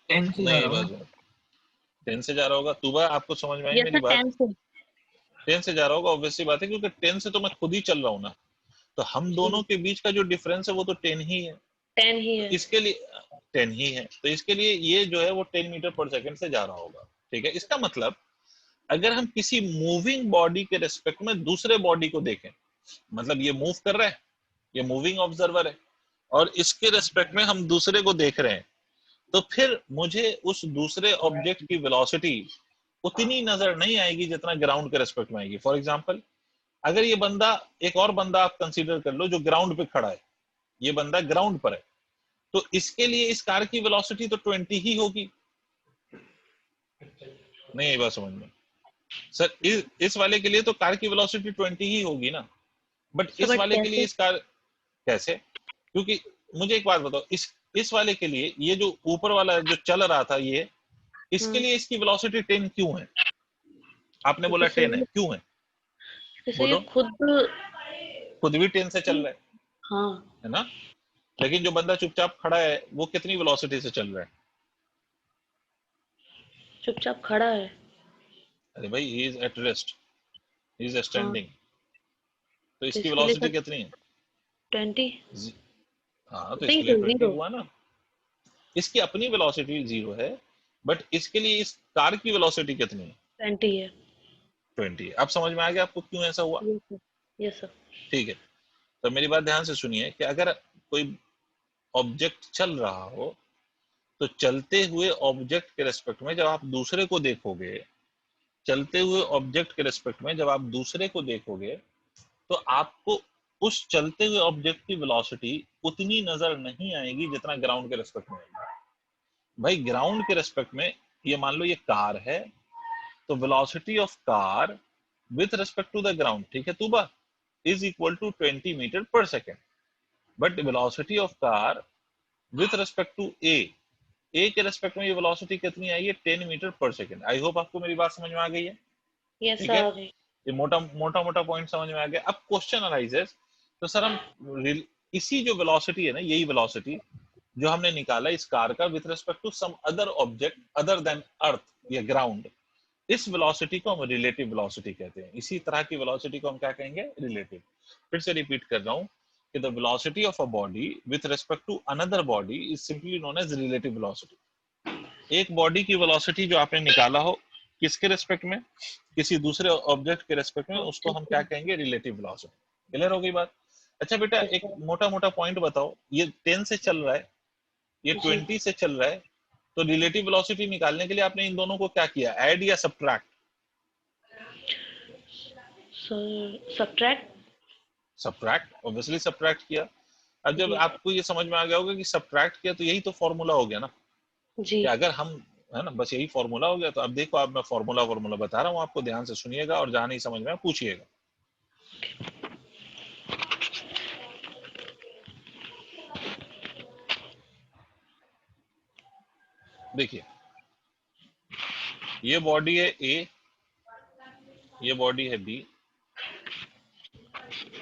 [SPEAKER 1] नहीं बस 10 से जा रहा होगा। तुबा आपको समझ में आई मेरी बात? 10 से जा रहा होगा, ऑब्वियसली बात है, क्योंकि 10 से तो मैं खुद ही चल रहा हूँ ना, तो हम दोनों के बीच का जो डिफरेंस है वो तो 10 ही है। 10 ही है। तो इसके लिए 10 ही है, तो इसके लिए ये जो है वो 10 मीटर पर सेकंड से जा रहा होगा। ठीक है। इसका मतलब अगर हम किसी मूविंग बॉडी के रेस्पेक्ट में दूसरे बॉडी को देखें, मतलब ये मूव कर रहा है, ये मूविंग ऑब्जर्वर है, और इसके रेस्पेक्ट में हम दूसरे को देख रहे हैं, तो फिर मुझे उस दूसरे ऑब्जेक्ट की वेलोसिटी उतनी नजर नहीं आएगी जितना ग्राउंड के रेस्पेक्ट में आएगी। फॉर एग्जांपल, अगर ये बंदा, एक और बंदा आप कंसीडर कर लो जो ग्राउंड पे खड़ा है, ये बंदा ग्राउंड पर है, तो इसके लिए इस कार की वेलोसिटी तो 20 ही होगी। नहीं ये बात समझ में सर? इस वाले के लिए तो कार की वेलोसिटी 20 ही होगी ना, बट इस वाले के लिए इस कार कैसे? क्योंकि मुझे एक बात बताओ, इस वाले के लिए ये जो ऊपर वाला जो चल रहा था ये, इसके लिए इसकी वेलोसिटी 10 क्यों है? आपने बोला 10 है, क्यों है? बोलो। खुद भी 10 से चल रहा है, हाँ, है ना? लेकिन जो बंदा चुपचाप खड़ा है वो कितनी वेलोसिटी से चल रहा है? चुपचाप खड़ा है। अरे भाई he is at rest, he is standing, तो इसकी वेलोसिटी कितनी है? 20। हाँ, तो इसके लिए 20 हुआ ना। इसकी अपनी वेलोसिटी 0 है, बट इसके लिए इस कार की वेलोसिटी कितनी है? 20 है। 20 है। अब समझ में आ गया आपको क्यों ऐसा हुआ? Yes sir. ठीक है, तो मेरी बात ध्यान से सुनिए कि अगर कोई ऑब्जेक्ट चल रहा हो, तो चलते हुए ऑब्जेक्ट के रेस्पेक्ट में जब आप दूसरे को देखोगे, चलते हुए ऑब्जेक्ट के रेस्पेक्ट में जब आप दूसरे को देखोगे, तो आपको उस चलते हुए ऑब्जेक्ट की वेलोसिटी उतनी नजर नहीं आएगी जितना ग्राउंड के रेस्पेक्ट में आएगी। भाई ग्राउंड के रेस्पेक्ट में ये मान लो ये कार है, तो velocity of car with respect to the ground, ठीक है Tuba, is equal to 20 metre per second, but velocity of car with respect to A के रेस्पेक्ट में ये वेलोसिटी कितनी आई है? 10 metre per second. I hope आपको मेरी बात समझ में आ गई है? ठीक है, ये मोटा पॉइंट समझ में आ गया। अब क्वेश्चन अराइजेस, तो सर हम इसी जो वेलोसिटी है ना, यही वेलोसिटी जो हमने निकाला इस कार का with respect to some other object other than earth या ग्राउंड, इस वेलोसिटी को हम रिलेटिव वेलोसिटी कहते हैं। इसी तरह की वेलोसिटी को हम क्या कहेंगे? रिलेटिव। फिर से रिपीट कर रहा हूं कि the velocity of a body with respect to another body is simply known as relative velocity. एक बॉडी की वेलोसिटी जो आपने निकाला हो किसके रेस्पेक्ट में? किसी दूसरे ऑब्जेक्ट के रेस्पेक्ट में, उसको हम क्या कहेंगे? Relative velocity. क्लियर हो गई बात? अच्छा बेटा, एक मोटा मोटा पॉइंट बताओ, ये 10 से चल रहा है, ये 20 से चल रहा है, तो रिलेटिव वेलोसिटी निकालने के लिए आपने इन दोनों को क्या किया? ऐड या subtract?
[SPEAKER 3] Subtract.
[SPEAKER 1] Subtract, obviously subtract किया। अब जब
[SPEAKER 3] जी
[SPEAKER 1] आपको ये समझ में आ गया होगा कि सब्ट्रैक्ट किया, तो यही तो फॉर्मूला हो गया ना,
[SPEAKER 3] जी
[SPEAKER 1] कि अगर हम, है ना, बस यही फॉर्मूला हो गया। तो अब देखो, अब मैं फॉर्मूला बता रहा हूँ आपको, ध्यान से सुनिएगा और जहां नहीं समझ में पूछिएगा। देखिए, ये बॉडी है ए, ये बॉडी है बी,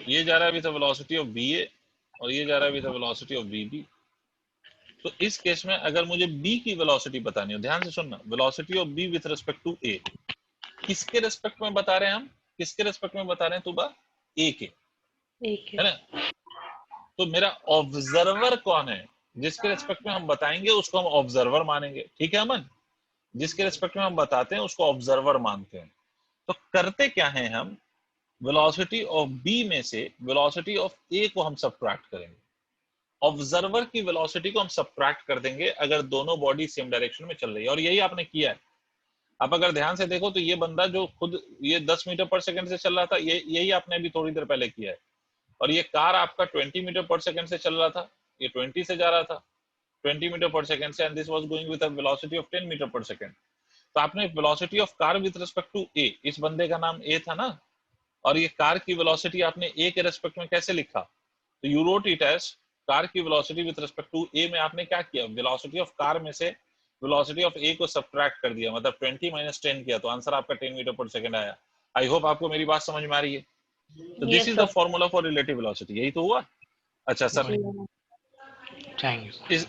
[SPEAKER 1] ये जा रहा है with the velocity of V A और ये जा रहा है with the velocity of V B. तो इस केस में अगर मुझे बी की वेलोसिटी बतानी हो, ध्यान से सुनना, velocity of B with respect to A, किसके रिस्पेक्ट में बता रहे हैं हम? किसके रिस्पेक्ट में बता रहे हैं तुबा? ए के,
[SPEAKER 3] एक
[SPEAKER 1] है ना? तो मेरा ऑब्जर्वर कौन है? जिसके रिस्पेक्ट में हम बताएंगे उसको हम ऑब्जर्वर मानेंगे, ठीक है अमन? जिसके रिस्पेक्ट में हम बताते हैं उसको ऑब्जर्वर मानते हैं। तो करते क्या है हम? वेलोसिटी ऑफ बी में से वेलोसिटी ऑफ ए को हम सब्ट्रैक्ट करेंगे, ऑब्जर्वर की वेलोसिटी को हम सब्ट्रैक्ट कर देंगे अगर दोनों बॉडी सेम डायरेक्शन में चल रही है। और यही आपने किया है। आप अगर ध्यान से देखो तो ये बंदा जो खुद ये 10 मीटर पर सेकंड से चल रहा था, यही आपने अभी थोड़ी देर पहले किया है। और ये कार आपका 20 मीटर पर सेकंड से चल रहा था, ये 20 से जा रहा था 20 मीटर पर सेकंड से, and this was going with a velocity of 10 metre per second. तो आपने velocity of car with respect to A, इस बंदे का नाम ए था ना, और ये कार की वेलोसिटी आपने ए के रेस्पेक्ट में कैसे लिखा? तो you wrote it as car की velocity with respect to A में आपने क्या किया? वेलोसिटी ऑफ कार में से वेलोसिटी ऑफ ए को सब्ट्रैक्ट कर दिया, मतलब 20 माइनस 10 किया, तो आंसर आपका 10 मीटर पर सेकंड आया। आई होप आपको मेरी बात समझ में आ रही है। तो this
[SPEAKER 3] yes
[SPEAKER 1] is the
[SPEAKER 3] sir.
[SPEAKER 1] Formula for relative velocity. यही तो हुआ। अच्छा सर,
[SPEAKER 2] थैंक यू।
[SPEAKER 1] इस,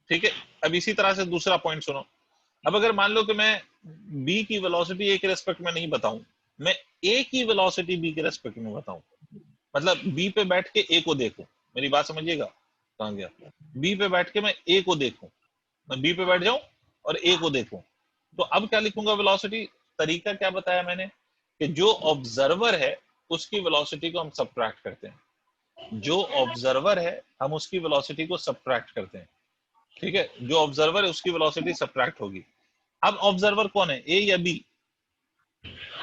[SPEAKER 1] ठीक है। अब इसी तरह से दूसरा पॉइंट सुनो। अब अगर मान लो कि मैं बी की वेलोसिटी ए के रेस्पेक्ट में नहीं बताऊं, मैं ए की वेलोसिटी बी के रेस्पेक्ट में बताऊं, मतलब बी पे बैठ के ए को देखूं, मेरी बात समझिएगा, कहां गया? बी पे बैठ के मैं ए को देखूं, मैं बी पे बैठ जाऊं और ए को देखूं, तो अब क्या लिखूंगा वेलोसिटी? तरीका क्या बताया मैंने कि जो ऑब्जर्वर है उसकी वेलोसिटी को हम सब्ट्रैक्ट करते हैं, जो ऑब्जर्वर है हम उसकी वेलोसिटी को सब्ट्रैक्ट करते हैं, ठीक है? जो ऑब्जर्वर है उसकी वेलोसिटी सब्ट्रैक्ट होगी। अब ऑब्जर्वर कौन है, ए या बी?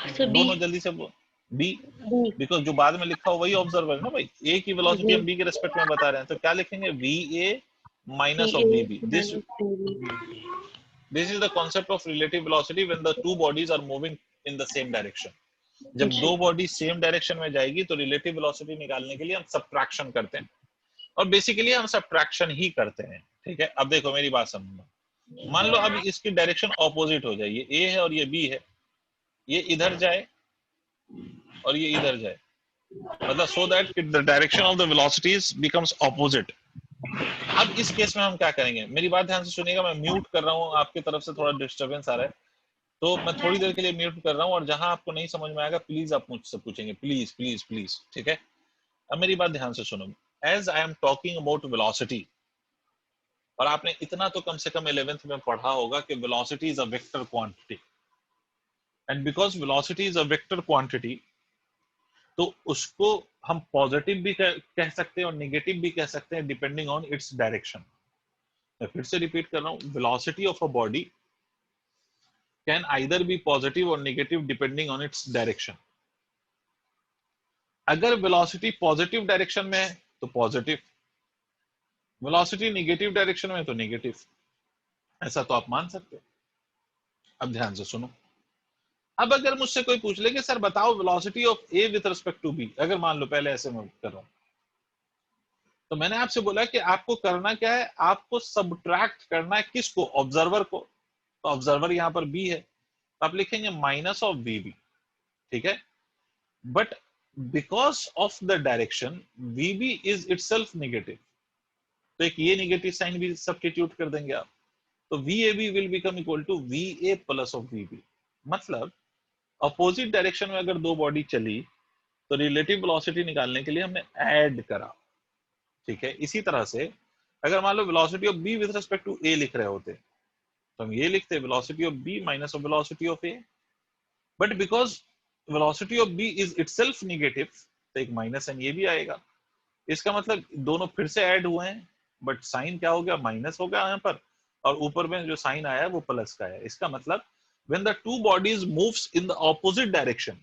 [SPEAKER 3] Sir B.
[SPEAKER 1] दोनों जल्दी से बी,
[SPEAKER 3] बी।
[SPEAKER 1] बिकॉज जो बाद में लिखा हो वही ऑब्जर्वर है ना भाई। ए की वेलोसिटी हम
[SPEAKER 3] जी
[SPEAKER 1] बी के रेस्पेक्ट में बता रहे हैं, तो क्या लिखेंगे? V A
[SPEAKER 3] V
[SPEAKER 1] minus of
[SPEAKER 3] A
[SPEAKER 1] V B. This
[SPEAKER 3] minus V B.
[SPEAKER 1] This is the concept of relative velocity when the two bodies are moving in the same direction. जब
[SPEAKER 3] जी
[SPEAKER 1] दो बॉडी सेम डायरेक्शन में जाएगी तो relative velocity निकालने के लिए हम सब्ट्रैक्शन करते हैं, और बेसिकली हम सब्ट्रैक्शन ही करते हैं, ठीक है? अब देखो मेरी बात समझना, मान लो अब इसकी डायरेक्शन ऑपोजिट हो जाए, ये ए है और ये बी है, ये इधर जाए और ये इधर जाए, मतलब so that the direction of the velocities becomes opposite. अब इस केस में हम क्या करेंगे? मेरी बात ध्यान से सुनिएगा, मैं म्यूट कर रहा हूँ, आपकी तरफ से थोड़ा डिस्टरबेंस आ रहा है, तो मैं थोड़ी देर के लिए म्यूट कर रहा हूँ, और जहां आपको नहीं समझ में आएगा प्लीज आप मुझसे पूछेंगे, प्लीज प्लीज प्लीज, ठीक है? अब मेरी बात ध्यान से सुनो। As I am talking about velocity, और आपने इतना तो कम से कम 11th में पढ़ा होगा कि velocity is a vector quantity, and because velocity is a vector quantity, तो उसको हम पॉजिटिव भी कह सकते हैं और नेगेटिव भी कह सकते हैं डिपेंडिंग ऑन इट्स डायरेक्शन। मैं फिर से रिपीट कर रहा हूं, velocity of a body can either be positive और negative depending on its direction. अगर वेलोसिटी पॉजिटिव डायरेक्शन में है तो पॉजिटिव, वेलोसिटी नेगेटिव डायरेक्शन में तो नेगेटिव, ऐसा तो आप मान सकते हो। अब ध्यान से सुनो, अब अगर मुझसे कोई पूछ ले कि सर बताओ velocity of A with respect to B, अगर मान लो पहले ऐसे मैं कर रहा हूं, तो मैंने आपसे बोला कि आपको करना क्या है? आपको सब्ट्रैक्ट करना है किसको? ऑब्जर्वर को। तो ऑब्जर्वर यहां पर बी है, तो आप लिखेंगे माइनस ऑफ वी बी, ठीक है? But because of the direction V B is itself negative, तो एक ये नेगेटिव साइन भी सब्स्टिट्यूट कर देंगे आप, तो V A B will become equal to V A plus of V B. मतलब अपोजिट डायरेक्शन में अगर दो बॉडी चली तो रिलेटिव वेलोसिटी निकालने के लिए हमने ऐड करा, ठीक है। इसी तरह से अगर मान लो velocity of B with respect to A लिख रहे होते तो हम ये लिखते velocity of B minus of velocity of A, but because velocity of B is itself negative तो एक माइनस साइन ये भी आएगा। इसका मतलब दोनों फिर से ऐड हुए हैं, बट साइन क्या हो गया, माइनस हो गया यहाँ पर, और ऊपर में जो साइन आया है वो प्लस का है। इसका मतलब when the two bodies moves in the opposite direction,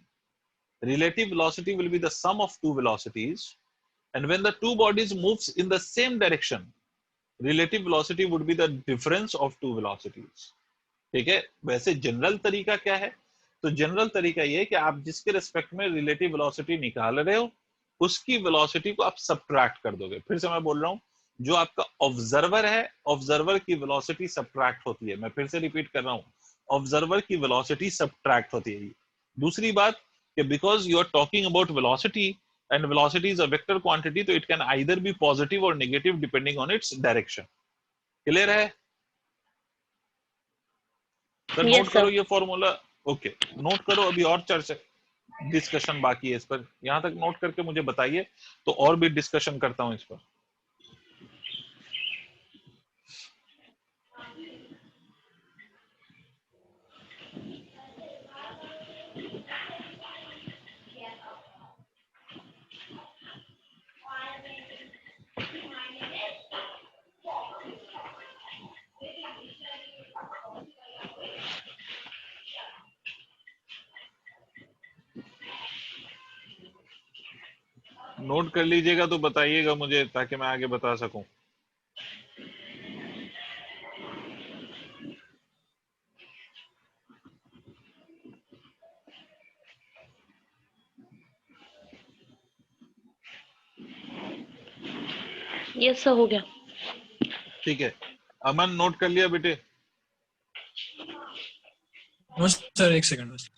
[SPEAKER 1] relative velocity will be the sum of two velocities, and when the two bodies moves in the same direction, relative velocity would be the difference of two velocities, ठीक है। वैसे general तरीका क्या है, तो general तरीका ये है कि आप जिसके रिस्पेक्ट में रिलेटिव वेलोसिटी निकाल रहे हो उसकी वेलोसिटी को आप सब्ट्रैक्ट कर दोगे। फिर से मैं बोल रहा हूं, जो आपका ऑब्जर्वर है, ऑब्जर्वर की वेलोसिटी सब्ट्रैक्ट होती है। मैं फिर से रिपीट कर रहा हूं, ऑब्जर्वर की वेलोसिटी सब्ट्रैक्ट होती है। दूसरी बात कि because you are talking about velocity and velocity is a vector quantity, तो it can either be positive और negative depending on its direction. Clear है सर?
[SPEAKER 3] Yes,
[SPEAKER 1] नोट करो
[SPEAKER 3] sir.
[SPEAKER 1] ये फॉर्मूला, ओके नोट करो। अभी और चर्चा डिस्कशन बाकी है इस पर, यहां तक नोट करके मुझे बताइए तो और भी डिस्कशन करता हूं इस पर। नोट कर लीजिएगा तो बताइएगा मुझे ताकि मैं आगे बता सकूं।
[SPEAKER 3] Yes, sir, हो गया।
[SPEAKER 1] ठीक है, अमन नोट कर लिया बेटे?
[SPEAKER 2] नो सर, एक सेकंड बस।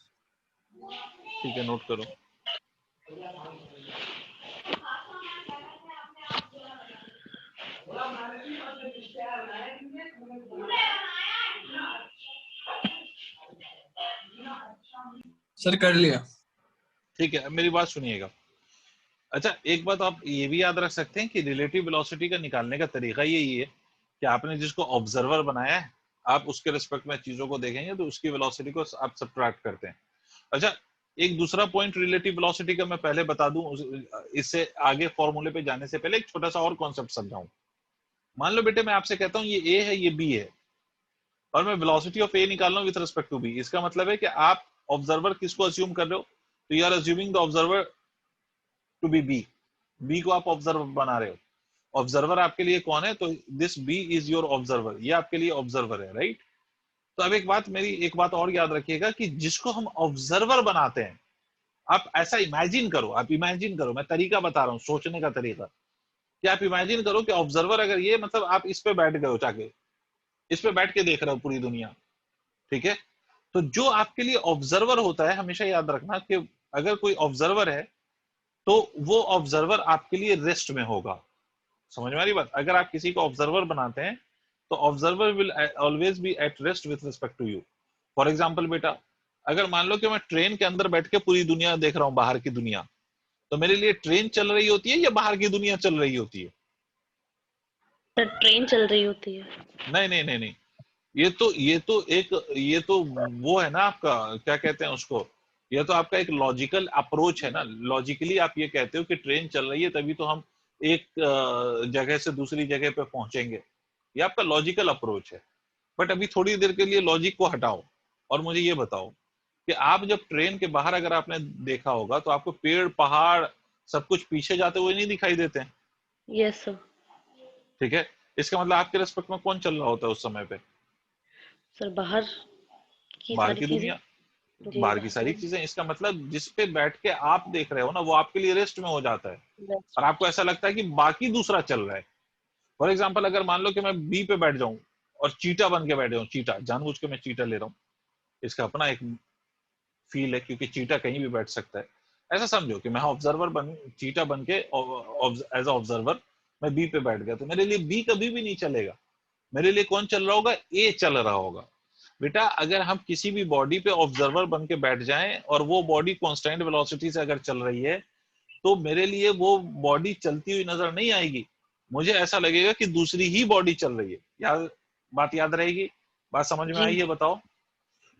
[SPEAKER 1] ठीक है, नोट करो।
[SPEAKER 2] सर कर लिया।
[SPEAKER 1] ठीक है, अब मेरी बात सुनिएगा। अच्छा, एक बात आप ये भी याद रख सकते हैं कि रिलेटिव वेलोसिटी का निकालने का तरीका यही है कि आपने जिसको ऑब्जर्वर बनाया है, आप उसके रिस्पेक्ट में चीजों को देखेंगे तो उसकी वेलोसिटी को आप सब्ट्रैक्ट करते हैं। अच्छा, एक दूसरा पॉइंट रिलेटिव वेलोसिटी का मैं पहले बता दूं, इससे आगे फॉर्मूले पे जाने से पहले एक छोटा सा और कॉन्सेप्ट समझाऊं। मान लो बेटे मैं आपसे कहता हूं ये ए है, ये बी है, और मैं वेलोसिटी ऑफ ए निकाल रहा हूं विद रिस्पेक्ट टू बी। इसका मतलब है कि आप ऑब्जर्वर किसको अज्यूम कर रहे हो, तो you are assuming the observer to be B. B को आप ऑब्जर्वर बना रहे हो। ऑब्जर्वर आपके लिए कौन है, तो this B is your observer, ये आपके लिए ऑब्जर्वर है, राइट। तो अब एक बात और याद रखिएगा कि जिसको हम ऑब्जर्वर बनाते हैं, आप ऐसा इमेजिन करो, मैं तरीका बता रहा हूं सोचने का तरीका, कि आप इमेजिन करो कि ऑब्जर्वर अगर ये मतलब आप इस पे बैठ गए हो, जाके इस पे बैठ के देख रहे हो पूरी दुनिया, ठीक है। तो जो आपके लिए ऑब्जर्वर होता है, हमेशा याद रखना कि अगर कोई ऑब्जर्वर है तो वो ऑब्जर्वर आपके लिए रेस्ट में होगा। समझ में आ रही बात? अगर आप किसी को ऑब्जर्वर बनाते हैं तो observer will always be at rest with respect to you. For example बेटा, अगर मान लो कि मैं ट्रेन के अंदर बैठ के पूरी दुनिया देख रहा हूं, बाहर की दुनिया, तो मेरे लिए ट्रेन चल रही होती है या बाहर की दुनिया चल रही होती है?
[SPEAKER 3] सर ट्रेन चल रही होती है।
[SPEAKER 1] नहीं नहीं नहीं नहीं, ये तो वो है ना आपका, क्या कहते हैं उसको, ये तो आपका एक लॉजिकल अप्रोच है ना। लॉजिकली आप ये कहते हो कि ट्रेन चल रही है तभी तो हम एक जगह से दूसरी जगह पे पहुंचेंगे, ये आपका लॉजिकल अप्रोच है। बट अभी थोड़ी देर के लिए लॉजिक को हटाओ और मुझे ये बताओ कि आप जब ट्रेन के बाहर अगर आपने देखा होगा तो आपको पेड़ पहाड़ सब कुछ पीछे जाते हुए नहीं दिखाई देते हैं?
[SPEAKER 3] Yes sir.
[SPEAKER 1] ठीक है, इसका मतलब आपके रिस्पेक्ट में कौन चल रहा होता है उस समय पे?
[SPEAKER 3] सर बाहर की
[SPEAKER 1] बाहर
[SPEAKER 3] सारी
[SPEAKER 1] की
[SPEAKER 3] चीजें।
[SPEAKER 1] दुनिया,
[SPEAKER 3] जी
[SPEAKER 1] बाहर की सारी चीजें। इसका मतलब जिस पे बैठ के आप देख रहे हो ना, वो आपके लिए रेस्ट में हो जाता है और आपको ऐसा लगता है कि बाकी दूसरा चल रहा है। फॉर एग्जाम्पल, अगर मान लो कि मैं बी पे बैठ जाऊं और चीटा बन के बैठ जाऊं, चीटा जानबूझ के मैं चीटा ले रहा हूं, इसका अपना एक फील है क्योंकि चीटा कहीं भी बैठ सकता है। ऐसा समझो कि मैं ऑब्जर्वर बन चीटा बन के एज ऑब्जर्वर मैं बी पे बैठ गया, तो मेरे लिए बी कभी भी नहीं चलेगा, मेरे लिए कौन चल रहा होगा, ए चल रहा होगा। बेटा अगर हम किसी भी बॉडी पे ऑब्जर्वर बन के बैठ जाएं और वो बॉडी कांस्टेंट वेलोसिटी से अगर चल रही है, तो मेरे लिए वो बॉडी चलती हुई नजर नहीं आएगी, मुझे ऐसा लगेगा कि दूसरी ही बॉडी चल रही है। बात याद रहेगी? बात समझ में
[SPEAKER 3] जी
[SPEAKER 1] आई है? बताओ।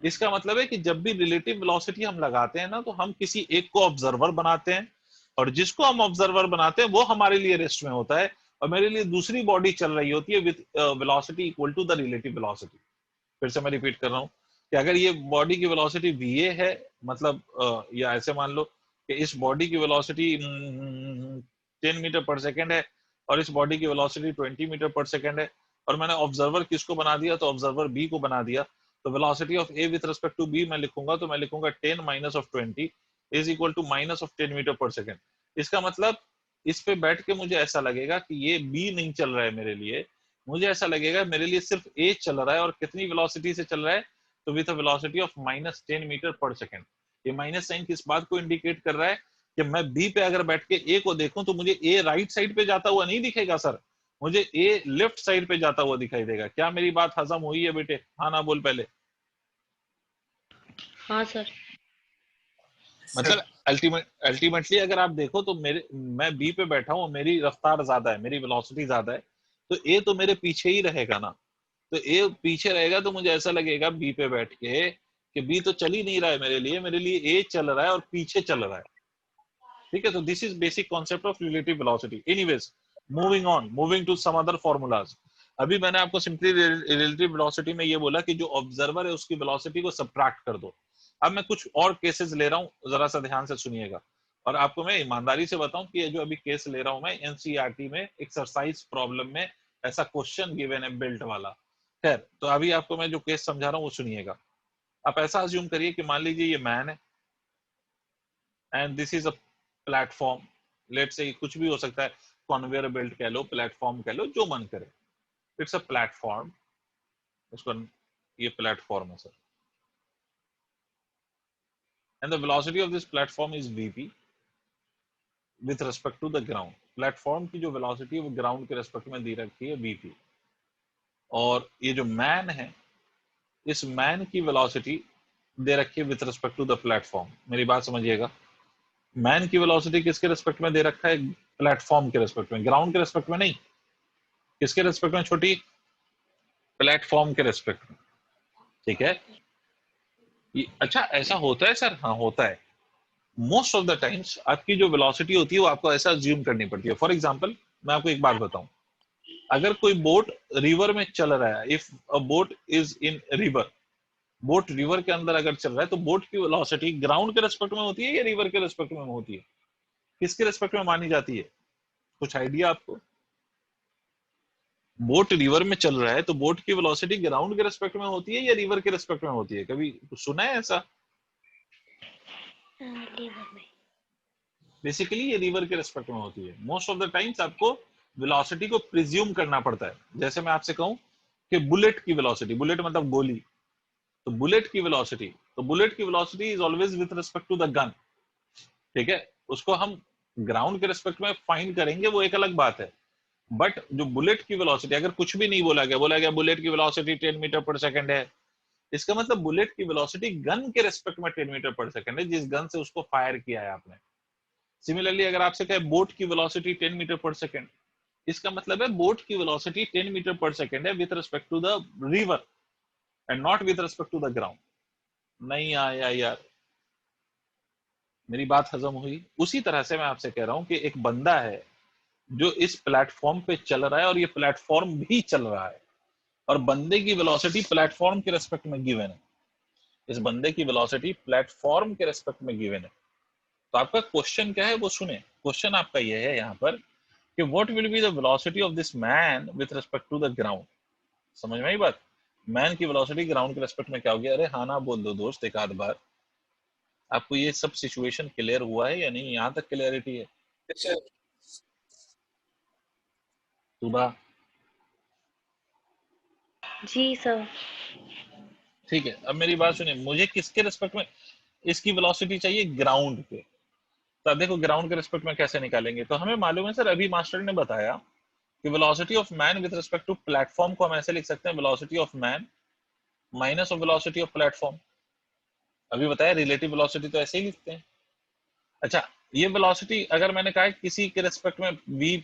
[SPEAKER 1] इसका मतलब है कि जब भी रिलेटिव वेलोसिटी हम लगाते हैं ना, तो हम किसी एक को ऑब्जर्वर बनाते हैं, और जिसको हम ऑब्जर्वर बनाते हैं वो हमारे लिए रेस्ट में होता है, और मेरे लिए दूसरी बॉडी चल रही होती है with velocity equal to the relative velocity. फिर से मैं रिपीट कर रहा हूं कि अगर ये बॉडी की वेलोसिटी va है, मतलब या ऐसे मान लो कि इस बॉडी की वेलोसिटी 10 मीटर पर सेकेंड है और इस बॉडी की वेलोसिटी 20 मीटर पर सेकेंड है, और मैंने ऑब्जर्वर किसको बना दिया? तो ऑब्जर्वर बी को बना दिया। तो velocity of A with respect to B मैं लिखूंगा, तो मैं लिखूंगा 10 minus of 20 is equal to minus of 10 metre per second. इसका मतलब इस पे बैठ के मुझे ऐसा लगेगा कि ये बी नहीं चल रहा है मेरे लिए, मुझे ऐसा लगेगा मेरे लिए सिर्फ ए चल रहा है, और कितनी वेलोसिटी से चल रहा है? तो with a velocity of minus 10 metre per second. ये माइनस साइन किस बात को इंडिकेट कर रहा है? कि मैं बी पे अगर बैठ के ए को देखूं तो मुझे ए राइट साइड पे जाता हुआ नहीं दिखेगा सर, मुझे ए लेफ्ट साइड पे जाता हुआ दिखाई देगा। क्या मेरी बात हजम हुई है बेटे? हाँ ना बोल पहले।
[SPEAKER 3] हाँ सर।
[SPEAKER 1] मतलब अल्टीमेटली अगर आप देखो तो मैं बी पे बैठा हूँ, मेरी रफ्तार ज्यादा है, मेरी वेलोसिटी ज्यादा है, तो ए तो मेरे पीछे ही रहेगा ना। तो ए पीछे रहेगा तो मुझे ऐसा लगेगा बी पे बैठ के कि बी तो चल ही नहीं रहा है मेरे लिए ए चल रहा है और पीछे चल रहा है। ठीक है, तो this is basic concept of relative velocity. Anyways, moving to some other formulas. अभी मैंने आपको सिंपली रिलेटिव वेलोसिटी में ये बोला कि जो ऑब्जर्वर है उसकी वेलोसिटी को सब्ट्रैक्ट कर दो। अब मैं कुछ और केसेस ले रहा हूं, जरा सा ध्यान से सुनिएगा, और आपको मैं ईमानदारी से बताऊं कि ये जो अभी केस ले रहा हूं मैं एनसीईआरटी में एक्सरसाइज प्रॉब्लम में ऐसा क्वेश्चन गिवन है बेल्ट वाला। खैर, तो अभी आपको मैं जो केस समझा रहा हूं वो सुनिएगा। आप ऐसा अज्यूम करिए कि मान लीजिए ये मैन है and this is a platform, let say कुछ भी हो सकता है, कन्वेयर बेल्ट कह लो, प्लेटफॉर्म कह लो, जो मन करे। इट्स अ प्लेटफॉर्म, इसको ये प्लेटफॉर्म है sir, and the velocity of this platform is vp with respect to the ground। Platform की जो वेलोसिटी है वो ग्राउंड के रेस्पेक्ट में दी रखी है vp, और ये जो मैन है इस मैन की वेलोसिटी दे रखी है with respect to the platform. मेरी बात समझिएगा, मैन की वेलोसिटी किसके रेस्पेक्ट में दे रखा है? प्लेटफॉर्म के रेस्पेक्ट में, ग्राउंड के रेस्पेक्ट में नहीं। किसके रेस्पेक्ट में छोटी? प्लेटफॉर्म के रेस्पेक्ट में। ठीक है, अच्छा ऐसा होता है सर? हाँ होता है। मोस्ट ऑफ द टाइम्स आपकी जो वेलोसिटी होती है वो आपको ऐसा अज्यूम करनी पड़ती है। फॉर एग्जांपल मैं आपको एक बात बताऊं, अगर कोई बोट रिवर में चल रहा है, if a boat is in river, boat river के अंदर अगर चल रहा है, तो बोट की वेलोसिटी ग्राउंड के रेस्पेक्ट में होती है या रिवर के रेस्पेक्ट में होती है? किसके रेस्पेक्ट में मानी जाती है? कुछ आइडिया आपको? बोट रिवर में चल रहा है तो बोट की वेलोसिटी ग्राउंड के रेस्पेक्ट में होती है या रिवर के रेस्पेक्ट में होती है? कभी सुना है ऐसा? बेसिकली ये रिवर के रेस्पेक्ट में होती है। मोस्ट ऑफ द टाइम्स आपको वेलोसिटी को प्रिज्यूम करना पड़ता है। जैसे मैं आपसे कहूं कि बुलेट की वेलोसिटी, बुलेट मतलब गोली, तो बुलेट की velocity is always with respect to the gun. ठीक है, उसको हम ग्राउंड के रेस्पेक्ट में फाइंड करेंगे, वो एक अलग बात है। बट जो बुलेट की वेलोसिटी, अगर कुछ भी नहीं बोला गया बुलेट की वेलोसिटी 10 मीटर पर सेकंड है, इसका मतलब बुलेट की वेलोसिटी गन के रेस्पेक्ट में 10 मीटर पर सेकंड है, जिस गन से उसको फायर किया है आपने। सिमिलरली अगर आपसे कहे बोट की वेलोसिटी 10 मीटर पर सेकंड, इसका मतलब है बोट की वेलोसिटी 10 मीटर पर सेकंड है with respect to the river and not with respect to the ground. नहीं आया यार, मेरी बात हजम हुई? उसी तरह से मैं आपसे कह रहा हूं कि एक बंदा है जो इस प्लेटफॉर्म पे चल रहा है और ये प्लेटफॉर्म भी चल रहा है, और बंदे की वेलोसिटी प्लेटफॉर्म के रेस्पेक्ट में गिवन है। इस बंदे की वेलोसिटी प्लेटफॉर्म के रेस्पेक्ट में गिवन है। तो आपका क्वेश्चन क्या है वो सुने। क्वेश्चन आपका ये है यहाँ पर कि what will be the velocity of this man with respect to the ground. समझ में आई बात? मैन की वेलोसिटी ग्राउंड के रेस्पेक्ट में क्या हो गया? अरे हाँ ना बोल दो दोस्त एक आध बार। आपको ये सब सिचुएशन क्लियर हुआ है या नहीं? यहाँ तक क्लियरिटी है? सुबह
[SPEAKER 3] जी सर।
[SPEAKER 1] ठीक है, अब मेरी बात सुनिए, मुझे किसके रेस्पेक्ट में इसकी वेलोसिटी चाहिए? ग्राउंड के। तो देखो ग्राउंड के रेस्पेक्ट में कैसे निकालेंगे? तो हमें मालूम है सर, अभी मास्टर ने बताया कि velocity of man with respect to platform को हम ऐसे लिख सकते हैं, velocity of man minus of velocity of platform. अभी बताया रिलेटिव वेलोसिटी तो ऐसे ही लिखते हैं। अच्छा, ये वेलोसिटी अगर मैंने कहा किसी के रिस्पेक्ट में V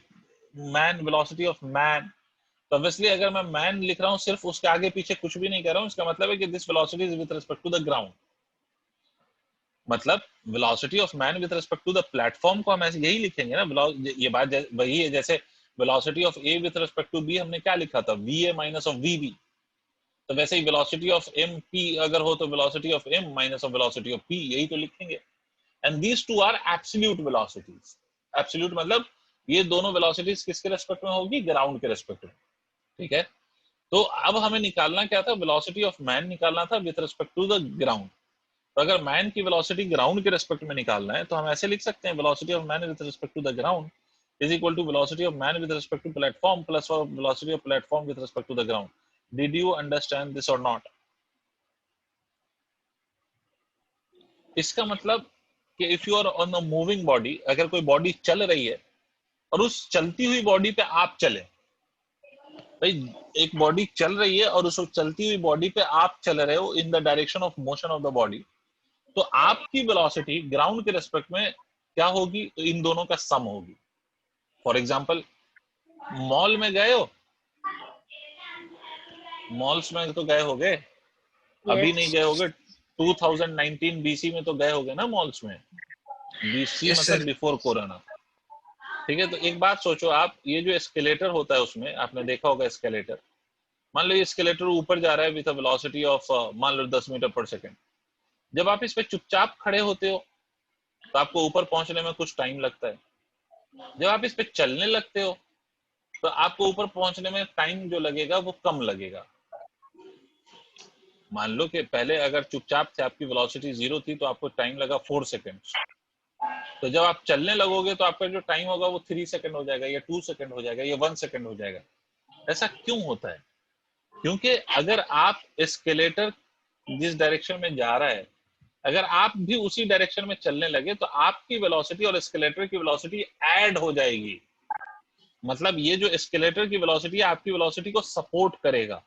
[SPEAKER 1] man, velocity of man, तो ऑब्वियसली अगर मैं मैन लिख रहा हूँ सिर्फ उसके आगे पीछे कुछ भी नहीं कर रहा हूँ, इसका मतलब है कि this velocity is with respect to the ground. मतलब velocity of man with respect to the platform को हम ऐसे यही लिखेंगे ना। ये बात वही है जैसे velocity of A with respect to B हमने क्या लिखा था, V A minus of V B. तो वैसे ही वेलोसिटी ऑफ एम पी अगर हो तो velocity of M minus of velocity of P, यही तो लिखेंगे। And these two are absolute velocities. Absolute मतलब ये दोनों वेलोसिटीज किसके रेस्पेक्ट में होगी, ग्राउंड के रेस्पेक्ट में। ठीक है, तो अब हमें निकालना क्या था, वेलोसिटी ऑफ मैन निकालना था with respect to the ground. तो अगर मैन की वेलोसिटी ग्राउंड के रेस्पेक्ट में निकालना है तो हम ऐसे लिख सकते हैं, velocity of man with respect to the ground is equal to velocity of man with respect to platform plus velocity of platform with respect to the ground. Did you understand this और not? इसका मतलब कि if you are on a moving body, अगर कोई body चल रही है और उस चलती हुई बॉडी पे आप चले, भाई एक बॉडी चल रही है और उस चलती हुई बॉडी पे आप चल रहे हो इन the direction of motion of the body, तो आपकी वेलोसिटी ग्राउंड के रेस्पेक्ट में क्या होगी, तो इन दोनों का सम होगी। फॉर एग्जांपल मॉल में गए हो, मॉल्स में तो गए होगे, अभी नहीं
[SPEAKER 3] यस
[SPEAKER 1] गए होगे, 2019 बीसी में तो गए होगे ना मॉल्स में। बीसी
[SPEAKER 2] यस
[SPEAKER 1] मतलब
[SPEAKER 2] सर।
[SPEAKER 1] Before corona. ठीक है, तो एक बात सोचो आप, ये जो एस्केलेटर होता है उसमें आपने देखा होगा एस्केलेटर, मान लो ये एस्केलेटर ऊपर जा रहा है विद वेलोसिटी ऑफ मान लो 10 मीटर पर सेकंड। जब आप इस पे चुपचाप खड़े होते हो तो आपको ऊपर पहुंचने में कुछ टाइम लगता है। जब आप इस पे चलने लगते हो तो आपको ऊपर पहुंचने में टाइम जो लगेगा वो कम लगेगा। मान लो कि पहले अगर चुपचाप थे, आपकी वेलोसिटी 0 थी, तो आपको टाइम लगा 4 सेकंड्स। तो जब आप चलने लगोगे तो आपका जो टाइम होगा वो 3 सेकंड हो जाएगा, या 2 सेकंड हो जाएगा, या 1 सेकंड हो जाएगा। ऐसा क्यों होता है? क्योंकि अगर आप एस्केलेटर जिस डायरेक्शन में जा रहा है, अगर आप भी उसी डायरेक्शन में चलने लगे तो आपकी वेलोसिटी और एस्केलेटर की वेलोसिटी ऐड हो जाएगी। मतलब ये जो एस्केलेटर की वेलोसिटी है आपकी वेलोसिटी को सपोर्ट करेगा,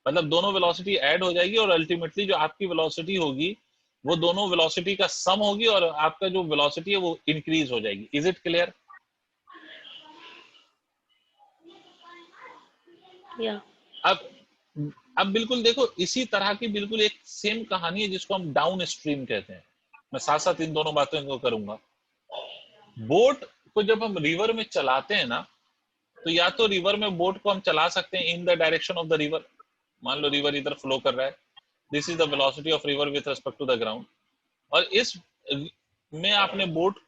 [SPEAKER 1] मतलब दोनों वेलोसिटी ऐड हो जाएगी और अल्टीमेटली जो आपकी वेलोसिटी होगी वो दोनों वेलोसिटी का सम होगी और आपका जो वेलोसिटी है वो इंक्रीज हो जाएगी। Is it clear?
[SPEAKER 3] या
[SPEAKER 1] अब अब बिल्कुल देखो, इसी तरह की बिल्कुल एक सेम कहानी है जिसको हम डाउन स्ट्रीम कहते हैं। मैं साथ साथ इन दोनों बातों को करूंगा। बोट को जब हम रिवर में चलाते हैं ना, तो या तो रिवर में बोट को हम चला सकते हैं in the direction of the river. मान लो रिवर इधर फ्लो कर रहा है, this is the velocity of river with respect to the ground, और इस में आपने बोट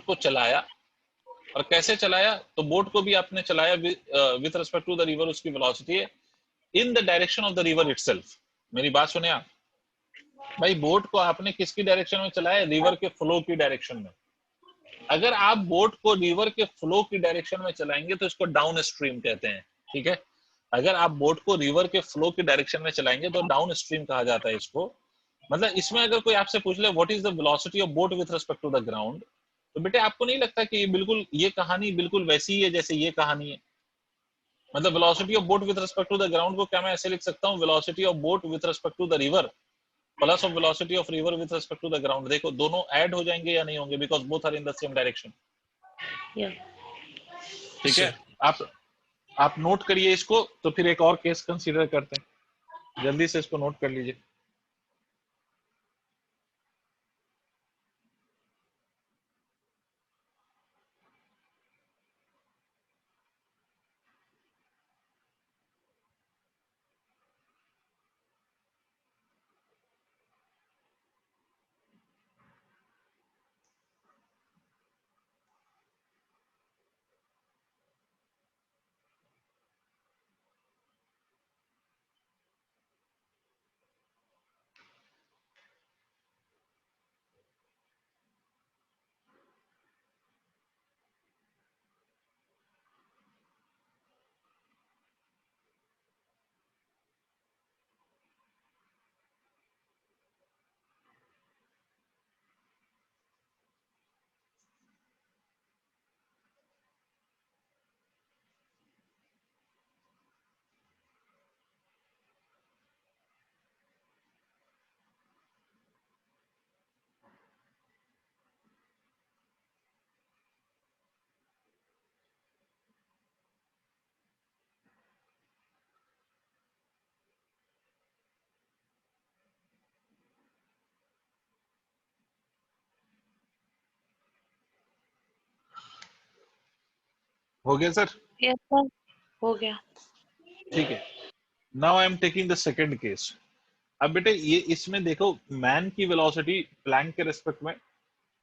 [SPEAKER 1] को चलाया। और कैसे चलाया, तो बोट को भी आपने चलाया with respect to the river, उसकी वेलोसिटी है in the direction of the river itself. मेरी बात सुने आप, भाई बोट को आपने किसकी डायरेक्शन में चलाया, रिवर के फ्लो की डायरेक्शन में। अगर आप बोट को रिवर के फ्लो की डायरेक्शन में चलाएंगे तो इसको डाउन स्ट्रीम कहते हैं। ठीक है, अगर आप बोट को रिवर के फ्लो की डायरेक्शन में चलाएंगे तो डाउन स्ट्रीम कहा जाता है इसको। मतलब इसमें अगर कोई आपसे पूछ ले what is the velocity of boat with respect to the ground, तो बेटे आपको नहीं लगता कि बिल्कुल ये कहानी बिल्कुल वैसी ही है जैसे ये कहानी है? मतलब velocity of boat with respect to the ground को क्या मैं ऐसे लिख सकता हूँ, velocity of boat with respect to the river plus of velocity of river with respect to the ground. देखो दोनों ऐड हो जाएंगे या नहीं होंगे, because both are in the same direction.
[SPEAKER 3] या
[SPEAKER 1] ठीक है,
[SPEAKER 2] सर
[SPEAKER 1] आप नोट करिए इसको, तो फिर एक और केस कंसीडर करते हैं। जल्दी से इसको नोट कर लीजिए। हो गया सर?
[SPEAKER 3] यस सर, हो गया।
[SPEAKER 1] ठीक है, now I am taking the second case. अब बेटे ये इसमें देखो, मैन की वेलोसिटी प्लैंक के रेस्पेक्ट में